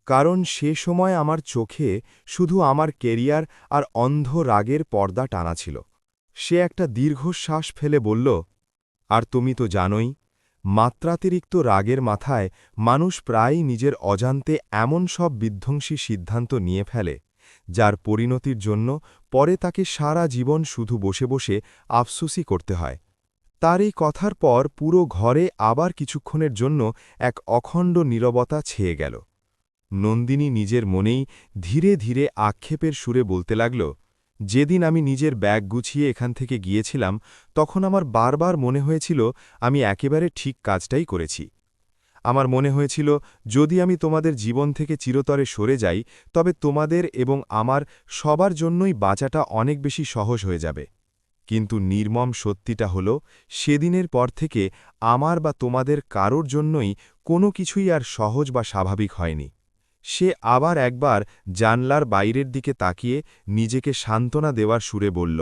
কারণ সে সময় আমার চোখে শুধু আমার কেরিয়ার আর অন্ধ রাগের পর্দা টানা ছিল। সে একটা দীর্ঘশ্বাস ফেলে বলল, আর তুমি তো জানোই, মাত্রাতিরিক্ত রাগের মাথায় মানুষ প্রায়ই নিজের অজান্তে এমন সব বিধ্বংসী সিদ্ধান্ত নিয়ে ফেলে, যার পরিণতির জন্য পরে তাকে সারা জীবন শুধু বসে বসে আফসোসই করতে হয়। তার এই কথার পর পুরো ঘরে আবার কিছুক্ষণের জন্য এক অখণ্ড নীরবতা ছেয়ে গেল। নন্দিনী নিজের মনেই ধীরে ধীরে আক্ষেপের সুরে বলতে লাগল, যেদিন আমি নিজের ব্যাগ গুছিয়ে এখান থেকে গিয়েছিলাম তখন আমার বারবার মনে হয়েছিল আমি একেবারে ঠিক কাজটাই করেছি। আমার মনে হয়েছিল যদি আমি তোমাদের জীবন থেকে চিরতরে সরে যাই তবে তোমাদের এবং আমার সবার জন্যই বাঁচাটা অনেক বেশি সহজ হয়ে যাবে। কিন্তু নির্মম সত্যিটা হল, সেদিনের পর থেকে আমার বা তোমাদের কারোর জন্যই কোনো কিছুই আর সহজ বা স্বাভাবিক হয়নি। সে আবার একবার জানলার বাইরের দিকে তাকিয়ে নিজেকে সান্ত্বনা দেওয়ার সুরে বলল,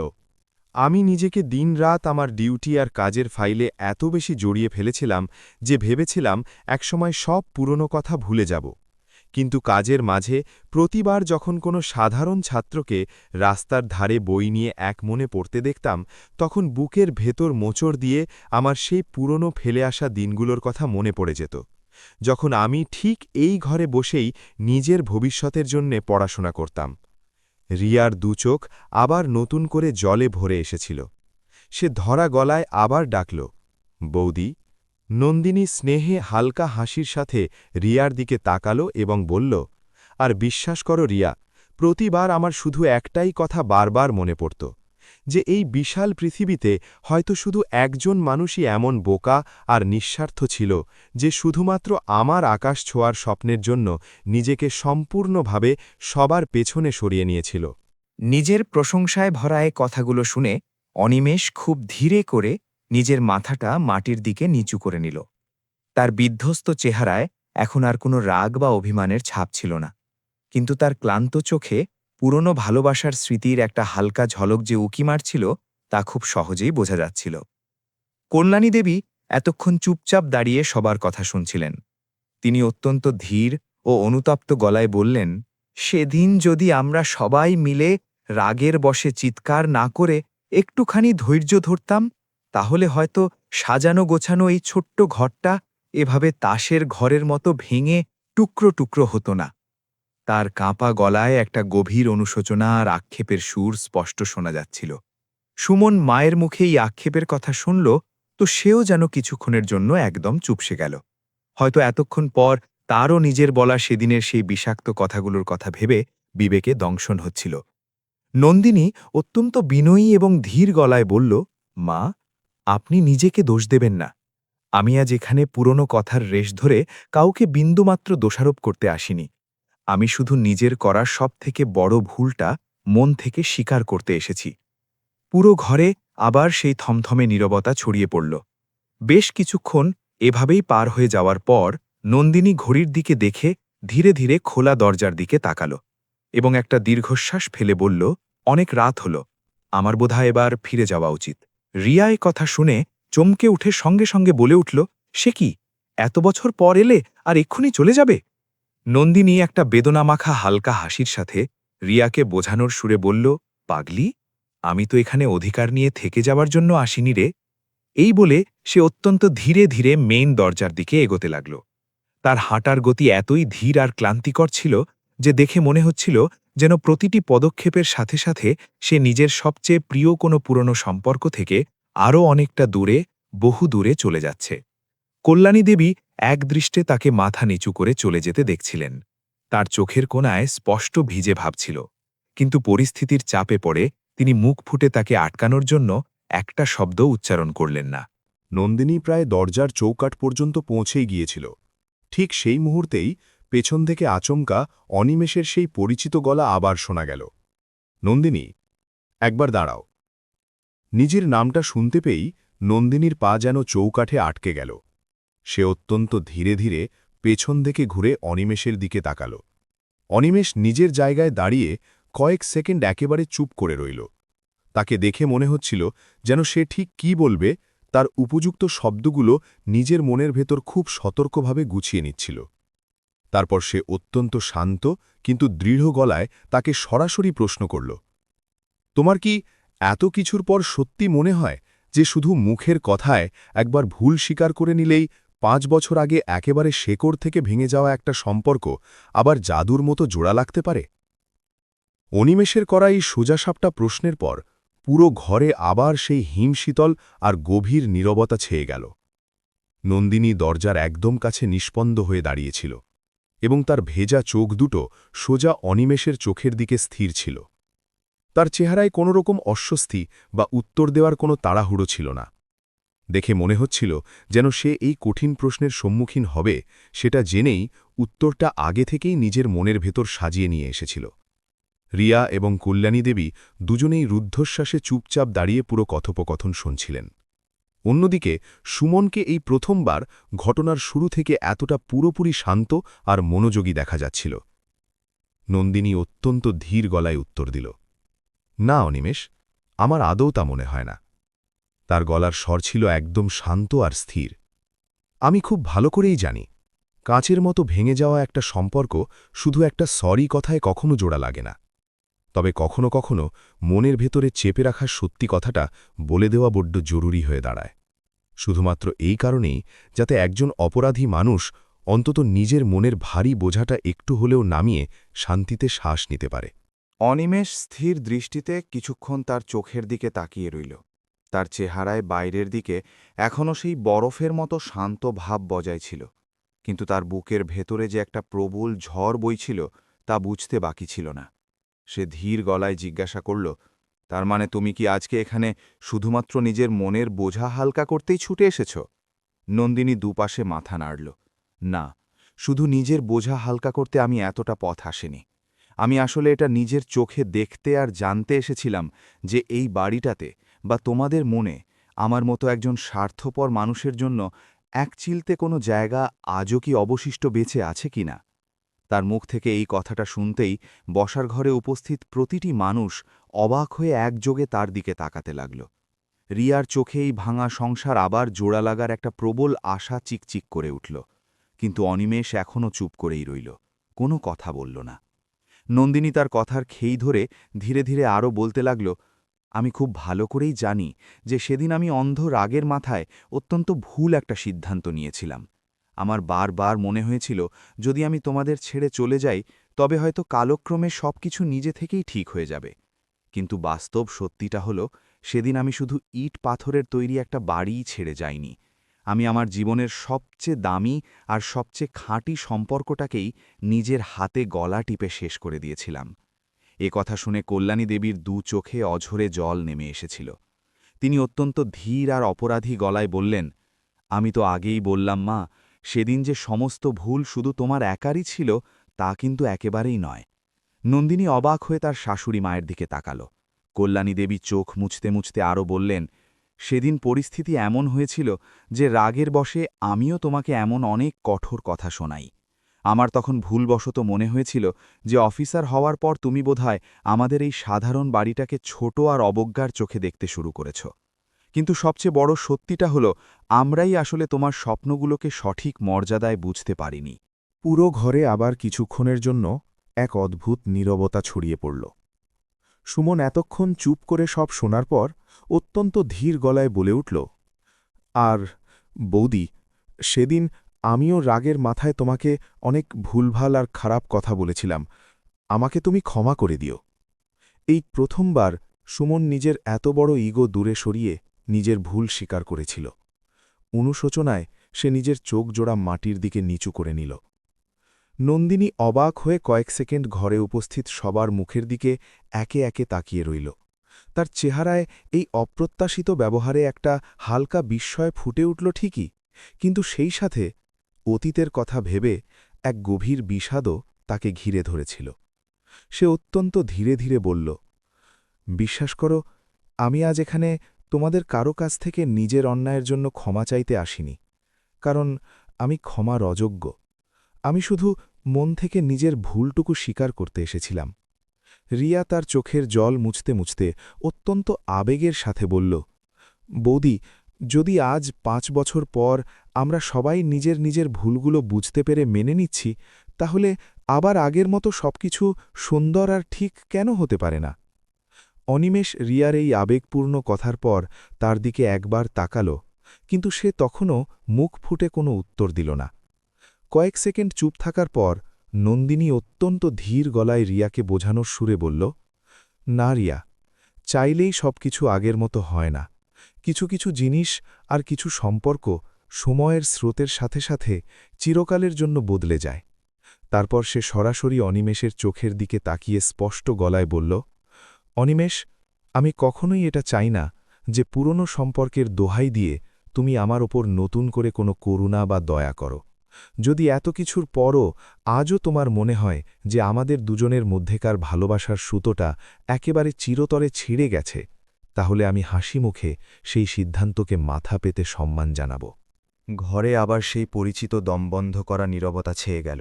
আমি নিজেকে দিনরাত আমার ডিউটি আর কাজের ফাইলে এত বেশি জড়িয়ে ফেলেছিলাম যে ভেবেছিলাম একসময় সব পুরনো কথা ভুলে যাব। কিন্তু কাজের মাঝে প্রতিবার যখন কোনো সাধারণ ছাত্রকে রাস্তার ধারে বই নিয়ে এক মনে পড়তে দেখতাম, তখন বুকের ভেতর মোচড় দিয়ে আমার সেই পুরনো ফেলে আসা দিনগুলোর কথা মনে পড়ে যেত, যখন আমি ঠিক এই ঘরে বসেই নিজের ভবিষ্যতের জন্যে পড়াশোনা করতাম। রিয়ার দুচোখ আবার নতুন করে জলে ভরে এসেছিল। সে ধরা গলায় আবার ডাকল, বৌদি। নন্দিনী স্নেহে হালকা হাসির সাথে রিয়ার দিকে তাকাল এবং বলল, আর বিশ্বাস করো রিয়া, প্রতিবার আমার শুধু একটাই কথা বারবার মনে পড়ত, যে এই বিশাল পৃথিবীতে হয়তো শুধু একজন মানুষই এমন বোকা আর নিঃস্বার্থ ছিল যে শুধুমাত্র আমার আকাশ ছোঁয়ার স্বপ্নের জন্য নিজেকে সম্পূর্ণভাবে সবার পেছনে সরিয়ে নিয়েছিল। নিজের প্রশংসায় ভরা এ কথাগুলো শুনে অনিমেষ খুব ধীরে করে নিজের মাথাটা মাটির দিকে নিচু করে নিল। তার বিধ্বস্ত চেহারায় এখন আর কোনো রাগ বা অভিমানের ছাপ ছিল না, কিন্তু তার ক্লান্ত চোখে পুরনো ভালোবাসার স্মৃতির একটা হালকা ঝলক যে উকি মারছিল তা খুব সহজেই বোঝা যাচ্ছিল। কল্যাণী দেবী এতক্ষণ চুপচাপ দাঁড়িয়ে সবার কথা শুনছিলেন। তিনি অত্যন্ত ধীর ও অনুতপ্ত গলায় বললেন, সেদিন যদি আমরা সবাই মিলে রাগের বশে চিৎকার না করে একটুখানি ধৈর্য ধরতাম, তাহলে হয়তো সাজানো গোছানো এই ছোট্ট ঘরটা এভাবে তাসের ঘরের মতো ভেঙে টুকরো টুকরো হতো না। তার কাঁপা গলায় একটা গভীর অনুশোচনা আর আক্ষেপের সুর স্পষ্ট শোনা যাচ্ছিল। সুমন মায়ের মুখে এই আক্ষেপের কথা শুনল তো সেও যেন কিছুক্ষণের জন্য একদম চুপসে গেল। হয়তো এতক্ষণ পর তারও নিজের বলা সেদিনের সেই বিষাক্ত কথাগুলোর কথা ভেবে বিবেকে দংশন হচ্ছিল। নন্দিনী অত্যন্ত বিনয়ী এবং ধীর গলায় বলল, মা, আপনি নিজেকে দোষ দেবেন না। আমি আজ এখানে পুরনো কথার রেশ ধরে কাউকে বিন্দুমাত্র দোষারোপ করতে আসিনি। আমি শুধু নিজের করা সবথেকে বড় ভুলটা মন থেকে স্বীকার করতে এসেছি। পুরো ঘরে আবার সেই থমথমে নীরবতা ছড়িয়ে পড়ল। বেশ কিছুক্ষণ এভাবেই পার হয়ে যাওয়ার পর নন্দিনী ঘড়ির দিকে দেখে ধীরে ধীরে খোলা দরজার দিকে তাকাল এবং একটা দীর্ঘশ্বাস ফেলে বলল, অনেক রাত হল, আমার বোধহয় এবার ফিরে যাওয়া উচিত। রিয়া এ কথা শুনে চমকে উঠে সঙ্গে সঙ্গে বলে উঠল, সে কি, এত বছর পর এলে আর এক্ষুনি চলে যাবে? নন্দিনী একটা বেদনামাখা হালকা হাসির সাথে রিয়াকে বোঝানোর সুরে বলল, পাগলি, আমি তো এখানে অধিকার নিয়ে থেকে যাবার জন্য আসিনি রে। এই বলে সে অত্যন্ত ধীরে ধীরে মেইন দরজার দিকে এগোতে লাগল। তার হাঁটার গতি এতই ধীর আর ক্লান্তিকর ছিল যে দেখে মনে হচ্ছিল যেন প্রতিটি পদক্ষেপের সাথে সাথে সে নিজের সবচেয়ে প্রিয় কোনো পুরনো সম্পর্ক থেকে আরও অনেকটা দূরে, বহু দূরে চলে যাচ্ছে। কল্যাণী দেবী একদৃষ্টে তাকে মাথা নিচু করে চলে যেতে দেখছিলেন। তার চোখের কোণায় স্পষ্ট ভিজে ভাব ছিল, কিন্তু পরিস্থিতির চাপে পড়ে তিনি মুখ ফুটে তাকে আটকানোর জন্য একটা শব্দ উচ্চারণ করলেন না। নন্দিনী প্রায় দরজার চৌকাঠ পর্যন্ত পৌঁছেই গিয়েছিল। ঠিক সেই মুহূর্তেই পেছন থেকে আচমকা অনিমেষের সেই পরিচিত গলা আবার শোনা গেল, নন্দিনী, একবার দাঁড়াও। নিজের নামটা শুনতে পেয়েই নন্দিনীর পা যেন চৌকাঠে আটকে গেল। সে অত্যন্ত ধীরে ধীরে পেছন থেকে ঘুরে অনিমেষের দিকে তাকাল। অনিমেষ নিজের জায়গায় দাঁড়িয়ে কয়েক সেকেন্ড একেবারে চুপ করে রইল। তাকে দেখে মনে হচ্ছিল যেন সে ঠিক কী বলবে তার উপযুক্ত শব্দগুলো নিজের মনের ভেতর খুব সতর্কভাবে গুছিয়ে নিচ্ছিল। তারপর সে অত্যন্ত শান্ত কিন্তু দৃঢ় গলায় তাকে সরাসরি প্রশ্ন করল, তোমার কি এত কিছুর পর সত্যি মনে হয় যে শুধু মুখের কথায় একবার ভুল স্বীকার করে নিলেই 5 বছর আগে একেবারে শেকড় থেকে ভেঙে যাওয়া একটা সম্পর্ক আবার জাদুর মতো জোড়া লাগতে পারে? অনিমেষের করা এই সোজাসাপটা প্রশ্নের পর পুরো ঘরে আবার সেই হিমশীতল আর গভীর নীরবতা ছেয়ে গেল। নন্দিনী দরজার একদম কাছে নিষ্পন্দ হয়ে দাঁড়িয়েছিল এবং তার ভেজা চোখ দুটো সোজা অনিমেষের চোখের দিকে স্থির ছিল। তার চেহারায় কোনো রকম অস্বস্তি বা উত্তর দেওয়ার কোনো তাড়াহুড়ো ছিল না। দেখে মনে হচ্ছিল যেন সে এই কঠিন প্রশ্নের সম্মুখীন হবে সেটা জেনেই উত্তরটা আগে থেকেই নিজের মনের ভেতর সাজিয়ে নিয়ে এসেছিল। রিয়া এবং কল্যাণী দেবী দুজনেই রুদ্ধশ্বাসে চুপচাপ দাঁড়িয়ে পুরো কথোপকথন শুনছিলেন। অন্যদিকে সুমনকে এই প্রথমবার ঘটনার শুরু থেকে এতটা পুরোপুরি শান্ত আর মনোযোগী দেখা যাচ্ছিল। নন্দিনী অত্যন্ত ধীর গলায় উত্তর দিল, না অনিমেষ, আমার আদৌ তা মনে হয় না। তার গলার স্বর ছিল একদম শান্ত আর স্থির। আমি খুব ভালো করেই জানি, কাঁচের মতো ভেঙে যাওয়া একটা সম্পর্ক শুধু একটা সরি কথায় কখনো জোড়া লাগে না। তবে কখনো কখনো মনের ভেতরে চেপে রাখা সত্যি কথাটা বলে দেওয়া বড্ড জরুরি হয়ে দাঁড়ায়, শুধুমাত্র এই কারণেই যাতে একজন অপরাধী মানুষ অন্তত নিজের মনের ভারী বোঝাটা একটু হলেও নামিয়ে শান্তিতে শ্বাস নিতে পারে। অনিমেষ স্থির দৃষ্টিতে কিছুক্ষণ তার চোখের দিকে তাকিয়ে রইল। তার চেহারায় বাইরের দিকে এখনও সেই বরফের মতো শান্ত ভাব বজায় ছিল, কিন্তু তার বুকের ভেতরে যে একটা প্রবল ঝড় বইছিল তা বুঝতে বাকি ছিল না। সে ধীর গলায় জিজ্ঞাসা করল, তার মানে তুমি কি আজকে এখানে শুধুমাত্র নিজের মনের বোঝা হালকা করতেই ছুটে এসেছ? নন্দিনী দুপাশে মাথা নাড়ল। না, শুধু নিজের বোঝা হালকা করতে আমি এতটা পথ আসিনি। আমি আসলে এটা নিজের চোখে দেখতে আর জানতে এসেছিলাম যে এই বাড়িটাতে বা তোমাদের মনে আমার মতো একজন স্বার্থপর মানুষের জন্য এক চিলতে কোনো জায়গা আজও কি অবশিষ্ট বেঁচে আছে কিনা। তার মুখ থেকে এই কথাটা শুনতেই বসার ঘরে উপস্থিত প্রতিটি মানুষ অবাক হয়ে একযোগে তার দিকে তাকাতে লাগল। রিয়ার চোখে এই ভাঙা সংসার আবার জোড়া লাগার একটা প্রবল আশা চিকচিক করে উঠল, কিন্তু অনিমেষ এখনও চুপ করেই রইল, কোনো কথা বলল না। নন্দিনী তার কথার খেই ধরে ধীরে ধীরে আরও বলতে লাগল, আমি খুব ভালো করেই জানি যে সেদিন আমি অন্ধ রাগের মাথায় অত্যন্ত ভুল একটা সিদ্ধান্ত নিয়েছিলাম। আমার বারবার মনে হয়েছিল যদি আমি তোমাদের ছেড়ে চলে যাই তবে হয়তো কালক্রমে সবকিছু নিজে থেকেই ঠিক হয়ে যাবে। কিন্তু বাস্তব সত্যিটা হলো, সেদিন আমি শুধু ইট পাথরের তৈরি একটা বাড়িই ছেড়ে যাইনি। আমি আমার জীবনের সবচেয়ে দামি আর সবচেয়ে খাঁটি সম্পর্কটাকেই নিজের হাতে গলা টিপে শেষ করে দিয়েছিলাম। এ কথা শুনে কল্যাণী দেবীর দু চোখে অঝরে জল নেমে এসেছিল। তিনি অত্যন্ত ধীর আর অপরাধী গলায় বললেন, আমি তো আগেই বললাম মা, সেদিন যে সমস্ত ভুল শুধু তোমার একারই ছিল তা কিন্তু একেবারেই নয়। নন্দিনী অবাক হয়ে তার শাশুড়ি মায়ের দিকে তাকাল। কল্যাণী দেবী চোখ মুছতে মুছতে আরও বললেন, সেদিন পরিস্থিতি এমন হয়েছিল যে রাগের বশে আমিও তোমাকে এমন অনেক কঠোর কথা শোনাই। আমার তখন ভুলবশত মনে হয়েছিল যে অফিসার হওয়ার পর তুমি বোধহয় আমাদের এই সাধারণ বাড়িটাকে ছোট আর অবজ্ঞার চোখে দেখতে শুরু করেছ। কিন্তু সবচেয়ে বড় সত্যিটা হলো আমরাই আসলে তোমার স্বপ্নগুলোকে সঠিক মর্যাদায় বুঝতে পারিনি। পুরো ঘরে আবার কিছুক্ষণের জন্য এক অদ্ভুত নীরবতা ছড়িয়ে পড়ল। সুমন এতক্ষণ চুপ করে সব শোনার পর অত্যন্ত ধীর গলায় বলে উঠল, আর বৌদি, সেদিন আমিও রাগের মাথায় তোমাকে অনেক ভুলভাল আর খারাপ কথা বলেছিলাম, আমাকে তুমি ক্ষমা করে দিও। এই প্রথমবার সুমন নিজের এত বড় ইগো দূরে সরিয়ে নিজের ভুল স্বীকার করেছিল। অনুশোচনায় সে নিজের চোখ জোড়া মাটির দিকে নিচু করে নিল। নন্দিনী অবাক হয়ে কয়েক সেকেন্ড ঘরে উপস্থিত সবার মুখের দিকে একে একে তাকিয়ে রইল। তার চেহারায় এই অপ্রত্যাশিত ব্যবহারে একটা হালকা বিস্ময় ফুটে উঠল ঠিকই, কিন্তু সেই সাথে অতীতের কথা ভেবে এক গভীর বিষাদও তাকে ঘিরে ধরেছিল। সে অত্যন্ত ধীরে ধীরে বলল, বিশ্বাস করো, আমি আজ এখানে তোমাদের কারো কাছ থেকে নিজের অন্যায়ের জন্য ক্ষমা চাইতে আসিনি, কারণ আমি ক্ষমার অযোগ্য। আমি শুধু মন থেকে নিজের ভুলটুকু স্বীকার করতে এসেছিলাম। রিয়া তার চোখের জল মুছতে মুছতে অত্যন্ত আবেগের সাথে বলল, বৌদি, যদি আজ 5 বছর পর আমরা সবাই নিজের নিজের ভুলগুলো বুঝতে পেরে মেনে নিচ্ছি, তাহলে আবার আগের মতো সবকিছু সুন্দর আর ঠিক কেন হতে পারে না? অনিমেষ রিয়ার এই আবেগপূর্ণ কথার পর তার দিকে একবার তাকাল, কিন্তু সে তখনও মুখ ফুটে কোনো উত্তর দিল না। কয়েক সেকেন্ড চুপ থাকার পর নন্দিনী অত্যন্ত ধীর গলায় রিয়াকে বোঝানোর সুরে বলল, না রিয়া, চাইলেই সবকিছু আগের মতো হয় না। কিছু কিছু জিনিস আর কিছু সম্পর্ক সময়ের স্রোতের সাথে সাথে চিরকালের জন্য বদলে যায়। তারপর সে সরাসরি অনিমেষের চোখের দিকে তাকিয়ে স্পষ্ট গলায় বলল, অনিমেষ, আমি কখনোই এটা চাই না যে পুরনো সম্পর্কের দোহাই দিয়ে তুমি আমার ওপর নতুন করে কোনো করুণা বা দয়া করো। যদি এত কিছুর পরও আজও তোমার মনে হয় যে আমাদের দুজনের মধ্যেকার ভালোবাসার সুতোটা একেবারে চিরতরে ছিঁড়ে গেছে, তাহলে আমি হাসি মুখে সেই সিদ্ধান্তকে মাথা পেতে সম্মান জানাব। ঘরে আবার সেই পরিচিত দমবন্ধ করা নীরবতা ছেয়ে গেল।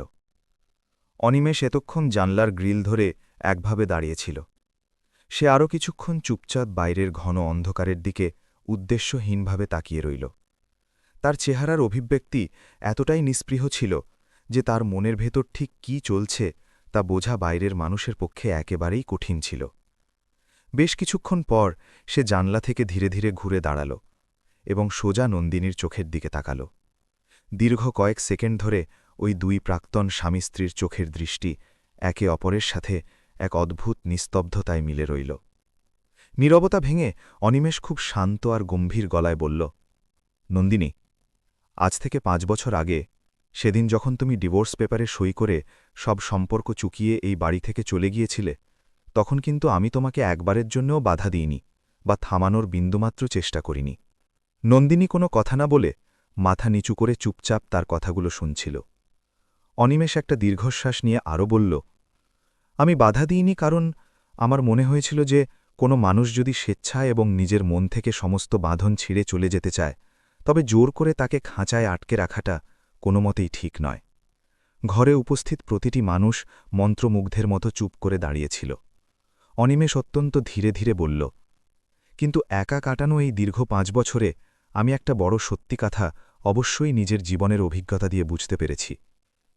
অনিমেষ এতক্ষণ জানলার গ্রিল ধরে একভাবে দাঁড়িয়েছিল। সে আরও কিছুক্ষণ চুপচাপ বাইরের ঘন অন্ধকারের দিকে উদ্দেশ্যহীনভাবে তাকিয়ে রইল। তার চেহারার অভিব্যক্তি এতটাই নিস্পৃহ ছিল যে তার মনের ভেতর ঠিক কী চলছে তা বোঝা বাইরের মানুষের পক্ষে একেবারেই কঠিন ছিল। বেশ কিছুক্ষণ পর সে জানলা থেকে ধীরে ধীরে ঘুরে দাঁড়াল এবং সোজা নন্দিনীর চোখের দিকে তাকাল। দীর্ঘ কয়েক সেকেন্ড ধরে ওই দুই প্রাক্তন স্বামী স্ত্রীর চোখের দৃষ্টি একে অপরের সাথে এক অদ্ভুত নিস্তব্ধতায় মিলে রইল। নীরবতা ভেঙে অনিমেষ খুব শান্ত আর গম্ভীর গলায় বলল, নন্দিনী, আজ থেকে 5 বছর আগে, সেদিন যখন তুমি ডিভোর্স পেপারে সই করে সব সম্পর্ক চুকিয়ে এই বাড়ি থেকে চলে গিয়েছিলে, তখন কিন্তু আমি তোমাকে একবারের জন্যও বাধা দিইনি বা থামানোর বিন্দুমাত্র চেষ্টা করিনি। নন্দিনী কোনো কথা না বলে মাথা নিচু করে চুপচাপ তার কথাগুলো শুনছিল। অনিমেষ একটা দীর্ঘশ্বাস নিয়ে আরও বলল, আমি বাধা দিইনি কারণ আমার মনে হয়েছিল যে কোনো মানুষ যদি স্বেচ্ছায় এবং নিজের মন থেকে সমস্ত বাঁধন ছিঁড়ে চলে যেতে চায়, তবে জোর করে তাকে খাঁচায় আটকে রাখাটা কোনো মতেই ঠিক নয়। ঘরে উপস্থিত প্রতিটি মানুষ মন্ত্রমুগ্ধের মতো চুপ করে দাঁড়িয়েছিল। অনিমেষ অত্যন্ত ধীরে ধীরে বলল, কিন্তু একা কাটানো এই দীর্ঘ 5 বছরে আমি একটা বড় সত্যি কথা অবশ্যই নিজের জীবনের অভিজ্ঞতা দিয়ে বুঝতে পেরেছি।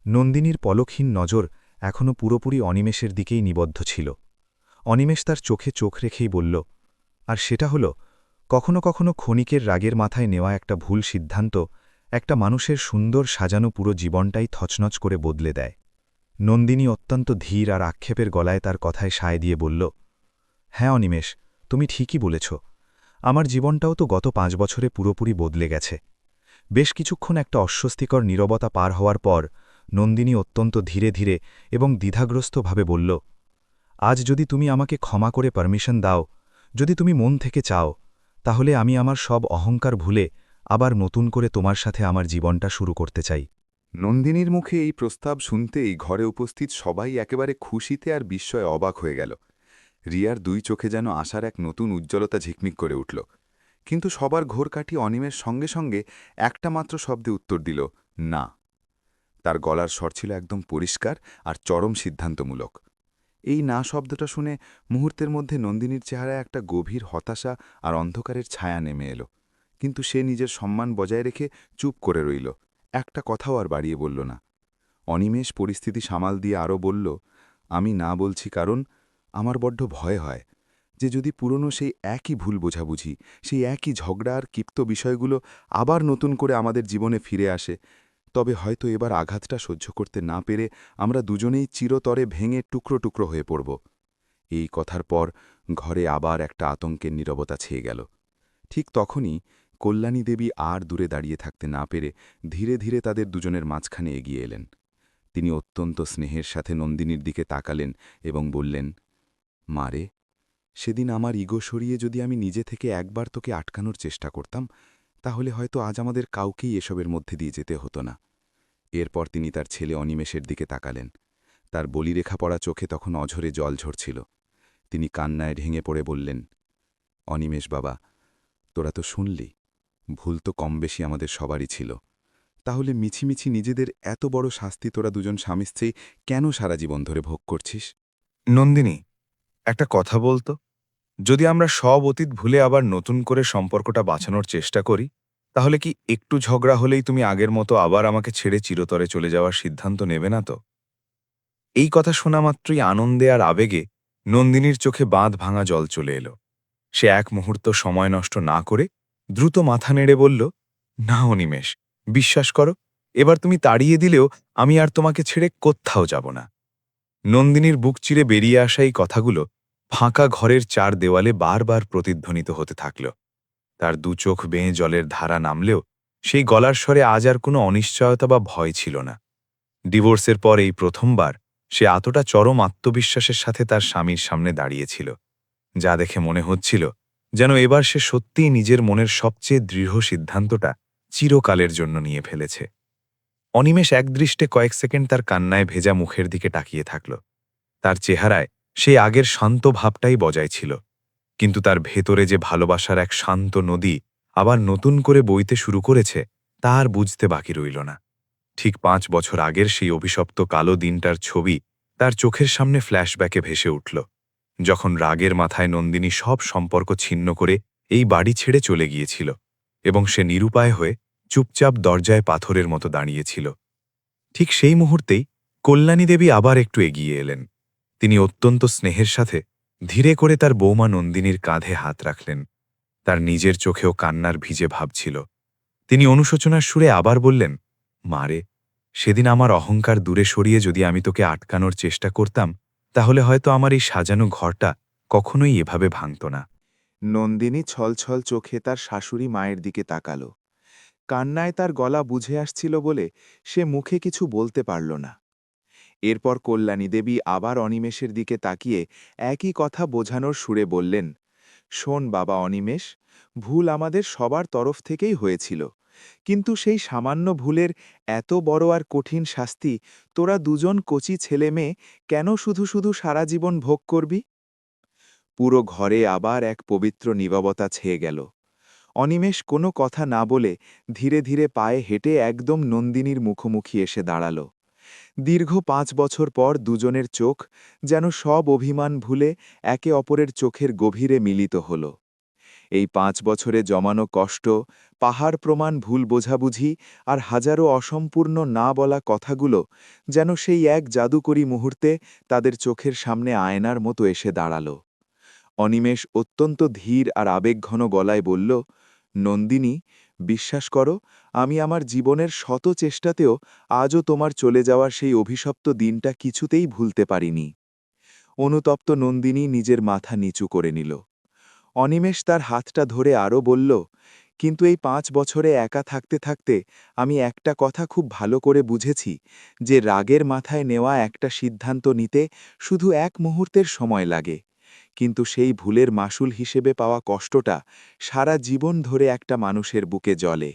নন্দিনীর পলকহীন নজর এখনও পুরোপুরি অনিমেষের দিকেই নিবদ্ধ ছিল। অনিমেষ তার চোখে চোখ রেখেই বলল, আর সেটা হল, কখনো কখনো ক্ষণিকের রাগের মাথায় নেওয়া একটা ভুল সিদ্ধান্ত একটা মানুষের সুন্দর সাজানো পুরো জীবনটাই থচনচ করে বদলে দেয়। নন্দিনী অত্যন্ত ধীর আর আক্ষেপের গলায় তার কথায় সায় দিয়ে বলল, হ্যাঁ অনিমেষ, তুমি ঠিকই বলেছ, আমার জীবনটাও তো গত 5 বছরে পুরোপুরি বদলে গেছে। বেশ কিছুক্ষণ একটা অস্বস্তিকর নীরবতা পার হওয়ার পর নন্দিনী অত্যন্ত ধীরে ধীরে এবং দ্বিধাগ্রস্তভাবে বলল, আজ যদি তুমি আমাকে ক্ষমা করে পারমিশন দাও, যদি তুমি মন থেকে চাও, তাহলে আমি আমার সব অহংকার ভুলে আবার নতুন করে তোমার সাথে আমার জীবনটা শুরু করতে চাই। নন্দিনীর মুখে এই প্রস্তাব শুনতেই ঘরে উপস্থিত সবাই একেবারে খুশিতে আর বিস্ময়ে অবাক হয়ে গেল। রিয়ার দুই চোখে যেন আশার এক নতুন উজ্জ্বলতা ঝিকমিক করে উঠল। কিন্তু সবার ঘোর কাটি অনিমের সঙ্গে সঙ্গে একটা মাত্র শব্দে উত্তর দিল, না। তার গলার স্বর ছিল একদম পরিষ্কার আর চরম সিদ্ধান্তমূলক। এই না শব্দটা শুনে মুহূর্তের মধ্যে নন্দিনীর চেহারায় একটা গভীর হতাশা আর অন্ধকারের ছায়া নেমে এলো। কিন্তু সে নিজের সম্মান বজায় রেখে চুপ করে রইল, একটা কথাও আর বাড়িয়ে বলল না। অনিমেষ পরিস্থিতি সামাল দিয়ে আরও বলল, আমি না বলছি কারণ আমার বড্ড ভয় হয় যে যদি পুরনো সেই একই ভুল বোঝাবুঝি, সেই একই ঝগড়া আর ক্ষিপ্ত বিষয়গুলো আবার নতুন করে আমাদের জীবনে ফিরে আসে, তবে হয়তো এবার আঘাতটা সহ্য করতে না পেরে আমরা দুজনেই চিরতরে ভেঙে টুকরো টুকরো হয়ে পড়ব। এই কথার পর ঘরে আবার একটা আতঙ্কের নীরবতা ছেয়ে গেল। ঠিক তখনই কল্যাণী দেবী আর দূরে দাঁড়িয়ে থাকতে না পেরে ধীরে ধীরে তাদের দুজনের মাঝখানে এগিয়ে এলেন। তিনি অত্যন্ত স্নেহের সাথে নন্দিনীর দিকে তাকালেন এবং বললেন, মারে, সেদিন আমার ইগো সরিয়ে যদি আমি নিজে থেকে একবার তোকে আটকানোর চেষ্টা করতাম, তাহলে হয়তো আজ আমাদের কাউকেই এসবের মধ্যে দিয়ে যেতে হতো না। এরপর তিনি তার ছেলে অনিমেষের দিকে তাকালেন। তার বলিরেখা পড়া চোখে তখন অঝরে জল ঝরছিল। তিনি কান্নায় ঢেঙে পড়ে বললেন, অনিমেষ বাবা, তোরা তো শুনলি, ভুল তো কম বেশি আমাদের সবারই ছিল। তাহলে মিছিমিছি নিজেদের এত বড় শাস্তি তোরা দুজন স্বামী স্ত্রী কেন সারা জীবন ধরে ভোগ করছিস? নন্দিনী, একটা কথা বলতো, যদি আমরা সব অতীত ভুলে আবার নতুন করে সম্পর্কটা বাঁচানোর চেষ্টা করি, তাহলে কি একটু ঝগড়া হলেই তুমি আগের মতো আবার আমাকে ছেড়ে চিরতরে চলে যাওয়ার সিদ্ধান্ত নেবে না তো? এই কথা শোনা মাত্রই আনন্দে আর আবেগে নন্দিনীর চোখে বাঁধ ভাঙা জল চলে এলো। সে এক মুহূর্ত সময় নষ্ট না করে দ্রুত মাথা নেড়ে বলল, না অনিমেষ, বিশ্বাস করো, এবার তুমি তাড়িয়ে দিলেও আমি আর তোমাকে ছেড়ে কোত্থাও যাব না। নন্দিনীর বুক চিরে বেরিয়ে আসা এই কথাগুলো ফাঁকা ঘরের চার দেওয়ালে বারবার প্রতিধ্বনিত হতে থাকল। তার দু চোখ বেয়ে জলের ধারা নামলেও সেই গলার স্বরে আজ আর কোনো অনিশ্চয়তা বা ভয় ছিল না। ডিভোর্সের পর এই প্রথমবার সে এতটা চরম আত্মবিশ্বাসের সাথে তার স্বামীর সামনে দাঁড়িয়েছিল, যা দেখে মনে হচ্ছিল যেন এবার সে সত্যিই নিজের মনের সবচেয়ে দৃঢ় সিদ্ধান্তটা চিরকালের জন্য নিয়ে ফেলেছে। অনিমেষ একদৃষ্টে কয়েক সেকেন্ড তার কান্নায় ভেজা মুখের দিকে তাকিয়ে থাকল। তার চেহারায় সেই আগের শান্ত ভাবটাই বজায় ছিল, কিন্তু তার ভেতরে যে ভালোবাসার এক শান্ত নদী আবার নতুন করে বইতে শুরু করেছে তা আর বুঝতে বাকি রইল না। ঠিক 5 বছর আগের সেই অভিশপ্ত কালো দিনটার ছবি তার চোখের সামনে ফ্ল্যাশব্যাকে ভেসে উঠল, যখন রাগের মাথায় নন্দিনী সব সম্পর্ক ছিন্ন করে এই বাড়ি ছেড়ে চলে গিয়েছিল এবং সে নিরুপায় হয়ে চুপচাপ দরজায় পাথরের মতো দাঁড়িয়েছিল। ঠিক সেই মুহূর্তেই কল্যাণী দেবী আবার একটু এগিয়ে এলেন। তিনি অত্যন্ত স্নেহের সাথে ধীরে করে তার বৌমা নন্দিনীর কাঁধে হাত রাখলেন। তার নিজের চোখেও কান্নার ভিজে ভাব ছিল। তিনি অনুশোচনার সুরে আবার বললেন, মারে, সেদিন আমার অহংকার দূরে সরিয়ে যদি আমি তোকে আটকানোর চেষ্টা করতাম, তাহলে হয়তো আমার এই সাজানো ঘরটা কখনোই এভাবে ভাঙত না। নন্দিনী ছলছল চোখে তার শাশুড়ি মায়ের দিকে তাকাল। কান্নায় তার গলা বুঝে আসছিল বলে সে মুখে কিছু বলতে পারল না। এরপর কল্যাণী দেবী আবার অনিমেষের দিকে তাকিয়ে একই কথা বোঝানোর সুরে বললেন, শোন বাবা অনিমেষ, ভুল আমাদের সবার তরফ থেকেই হয়েছিল, কিন্তু সেই সামান্য ভুলের এত বড় আর কঠিন শাস্তি তোরা দুজন কচি ছেলে মেয়ে কেন শুধু শুধু সারা জীবন ভোগ করবি? পুরো ঘরে আবার এক পবিত্র নীরবতা ছেয়ে গেল। অনিমেষ কোনো কথা না বলে ধীরে ধীরে পায়ে হেঁটে একদম নন্দিনীর মুখোমুখি এসে দাঁড়াল। দীর্ঘ 5 বছর পর দুজনের চোখ যেন সব অভিমান ভুলে একে অপরের চোখের গভীরে মিলিত হল। এই 5 বছরে জমানো কষ্ট, পাহাড় প্রমাণ ভুল বোঝাবুঝি আর হাজারো অসম্পূর্ণ না বলা কথাগুলো যেন সেই এক জাদুকরী মুহূর্তে তাদের চোখের সামনে আয়নার মতো এসে দাঁড়াল। অনিমেষ অত্যন্ত ধীর আর আবেগঘন গলায় বলল, নন্দিনী, বিশ্বাস করো, আমি আমার জীবনের শত চেষ্টাতেও আজও তোমার চলে যাওয়ার সেই অভিশপ্ত দিনটা কিছুতেই ভুলতে পারিনি। অনুতপ্ত নন্দিনী নিজের মাথা নিচু করে নিল। অনিমেষ তার হাতটা ধরে আরও বলল, কিন্তু এই 5 বছরে একা থাকতে থাকতে আমি একটা কথা খুব ভালো করে বুঝেছি, যে রাগের মাথায় নেওয়া একটা সিদ্ধান্ত নিতে শুধু এক মুহূর্তের সময় লাগে, কিন্তু সেই ভুলের মাসুল হিসেবে পাওয়া কষ্টটা সারা জীবন ধরে একটা মানুষের বুকে জ্বলে।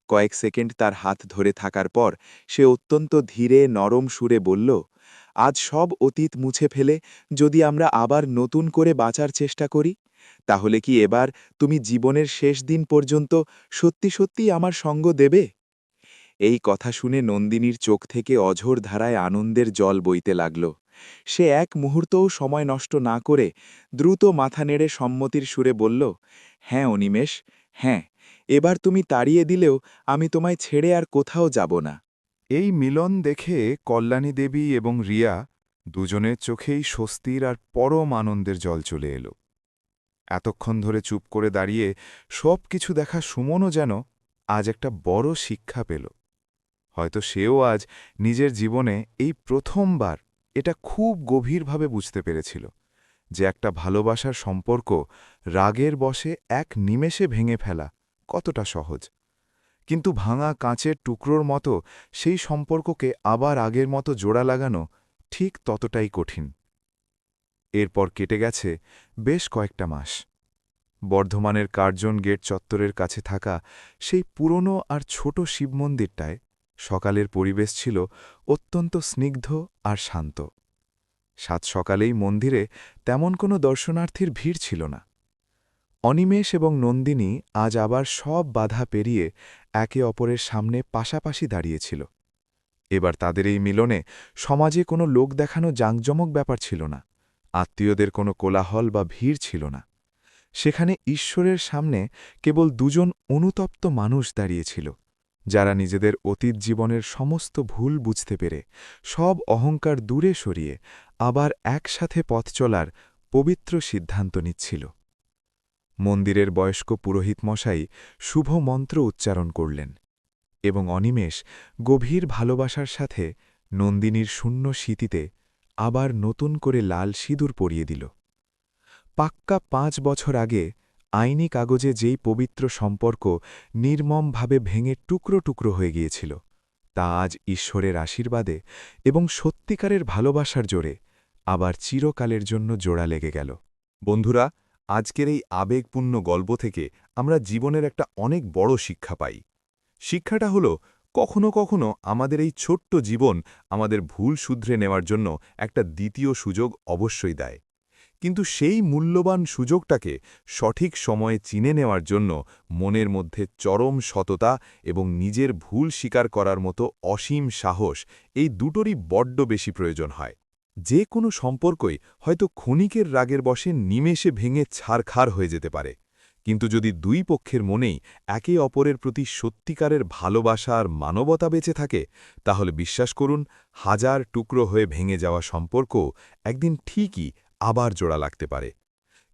কয়েক সেকেন্ড তার হাত ধরে থাকার পর সে অত্যন্ত ধীরে নরম সুরে বলল, আজ সব অতীত মুছে ফেলে যদি আমরা আবার নতুন করে বাঁচার চেষ্টা করি, তাহলে কি এবার তুমি জীবনের শেষ দিন পর্যন্ত সত্যি সত্যি আমার সঙ্গ দেবে? এই কথা শুনে নন্দিনীর চোখ থেকে অঝোর ধারায় আনন্দের জল বইতে লাগল। সে এক মুহূর্তও সময় নষ্ট না করে দ্রুত মাথা নেড়ে সম্মতির সুরে বলল, হ্যাঁ অনিমেষ, হ্যাঁ, এবার তুমি তাড়িয়ে দিলেও আমি তোমায় ছেড়ে আর কোথাও যাব না। এই মিলন দেখে কল্যাণী দেবী এবং রিয়া দুজনের চোখেই স্বস্তির আর পরম আনন্দের জল চলে এলো। এতক্ষণ ধরে চুপ করে দাঁড়িয়ে সব কিছু দেখা সুমনও যেন আজ একটা বড় শিক্ষা পেল। হয়তো সেও আজ নিজের জীবনে এই প্রথমবার এটা খুব গভীরভাবে বুঝতে পেরেছিল যে একটা ভালোবাসার সম্পর্ক রাগের বশে এক নিমেষে ভেঙে ফেলা কতটা সহজ, কিন্তু ভাঙা কাঁচের টুকরোর মতো সেই সম্পর্ককে আবার আগের মতো জোড়া লাগানো ঠিক ততটাই কঠিন। এরপর কেটে গেছে বেশ কয়েকটা মাস। বর্ধমানের কার্জন গেট চত্বরের কাছে থাকা সেই পুরনো আর ছোট শিব মন্দিরটায় সকালের পরিবেশ ছিল অত্যন্ত স্নিগ্ধ আর শান্ত। সাত সকালেই মন্দিরে তেমন কোনো দর্শনার্থীর ভিড় ছিল না। অনিমেষ এবং নন্দিনী আজ আবার সব বাধা পেরিয়ে একে অপরের সামনে পাশাপাশি দাঁড়িয়েছিল। এবার তাদের এই মিলনে সমাজে কোনো লোক দেখানো জাঁকজমক ব্যাপার ছিল না, আত্মীয়দের কোনো কোলাহল বা ভিড় ছিল না। সেখানে ঈশ্বরের সামনে কেবল দুজন অনুতপ্ত মানুষ দাঁড়িয়েছিল, যারা নিজেদের অতীত জীবনের সমস্ত ভুল বুঝতে পেরে সব অহংকার দূরে সরিয়ে আবার একসাথে পথ চলার পবিত্র সিদ্ধান্ত নিচ্ছিল। মন্দিরের বয়স্ক পুরোহিত মশাই শুভ মন্ত্র উচ্চারণ করলেন এবং অনিমেষ গভীর ভালোবাসার সাথে নন্দিনীর শূন্য স্মৃতিতে আবার নতুন করে লাল সিঁদুর পরিয়ে দিল। পাক্কা ৫ বছর আগে আইনি কাগজে যেই পবিত্র সম্পর্ক নির্মমভাবে ভেঙে টুকরো টুকরো হয়ে গিয়েছিল, তা আজ ঈশ্বরের আশীর্বাদে এবং সত্যিকারের ভালোবাসার জোরে আবার চিরকালের জন্য জোড়া লেগে গেল। বন্ধুরা, আজকের এই আবেগপূর্ণ গল্প থেকে আমরা জীবনের একটা অনেক বড় শিক্ষা পাই। শিক্ষাটা হলো, কখনো কখনো আমাদের এই ছোট্ট জীবন আমাদের ভুল শুধরে নেওয়ার জন্য একটা দ্বিতীয় সুযোগ অবশ্যই দেয়, কিন্তু সেই মূল্যবান সুযোগটাকে সঠিক সময়ে চিনে নেওয়ার জন্য মনের মধ্যে চরম সততা এবং নিজের ভুল স্বীকার করার মতো অসীম সাহস, এই দুটোরই বড্ড বেশি প্রয়োজন হয়। যে কোনো সম্পর্কই হয়তো ক্ষণিকের রাগের বশে নিমেষে ভেঙে ছারখার হয়ে যেতে পারে, কিন্তু যদি দুই পক্ষের মনেই একে অপরের প্রতি সত্যিকারের ভালোবাসা আর মানবতা বেঁচে থাকে, তাহলে বিশ্বাস করুন, হাজার টুকরো হয়ে ভেঙে যাওয়া সম্পর্ক একদিন ঠিকই আবার জোড়া লাগতে পারে।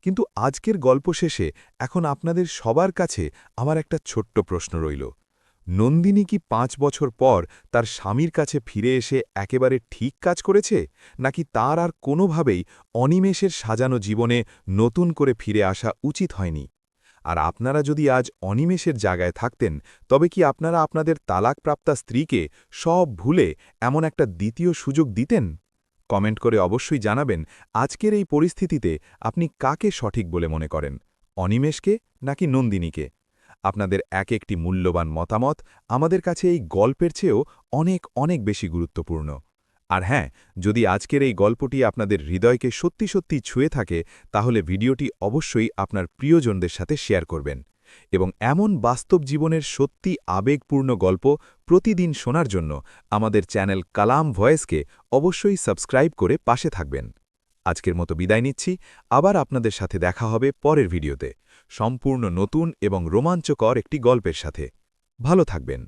কিন্তু আজকের গল্প শেষে এখন আপনাদের সবার কাছে আমার একটা ছোট্ট প্রশ্ন রইল। নন্দিনী কি ৫ বছর পর তার স্বামীর কাছে ফিরে এসে একেবারে ঠিক কাজ করেছে, নাকি তার আর কোনোভাবেই অনিমেষের সাজানো জীবনে নতুন করে ফিরে আসা উচিত হয়নি? আর আপনারা যদি আজ অনিমেষের জায়গায় থাকতেন, তবে কি আপনারা আপনাদের তালাকপ্রাপ্তা স্ত্রীকে সব ভুলে এমন একটা দ্বিতীয় সুযোগ দিতেন? কমেন্ট করে অবশ্যই জানাবেন আজকের এই পরিস্থিতিতে আপনি কাকে সঠিক বলে মনে করেন, অনিমেষকে নাকি নন্দিনীকে? আপনাদের এক একটি মূল্যবান মতামত আমাদের কাছে এই গল্পের চেয়েও অনেক অনেক বেশি গুরুত্বপূর্ণ। আর হ্যাঁ, যদি আজকের এই গল্পটি আপনাদের হৃদয়কে সত্যি সত্যি ছুঁয়ে থাকে, তাহলে ভিডিওটি অবশ্যই আপনার প্রিয়জনদের সাথে শেয়ার করবেন এবং এমন বাস্তব জীবনের সত্যি আবেগপূর্ণ গল্প প্রতিদিন শোনার জন্য আমাদের চ্যানেল কালাম ভয়েসকে অবশ্যই সাবস্ক্রাইব করে পাশে থাকবেন। আজকের মতো বিদায় নিচ্ছি, আবার আপনাদের সাথে দেখা হবে পরের ভিডিওতে সম্পূর্ণ নতুন এবং রোমাঞ্চকর একটি গল্পের সাথে। ভালো থাকবেন।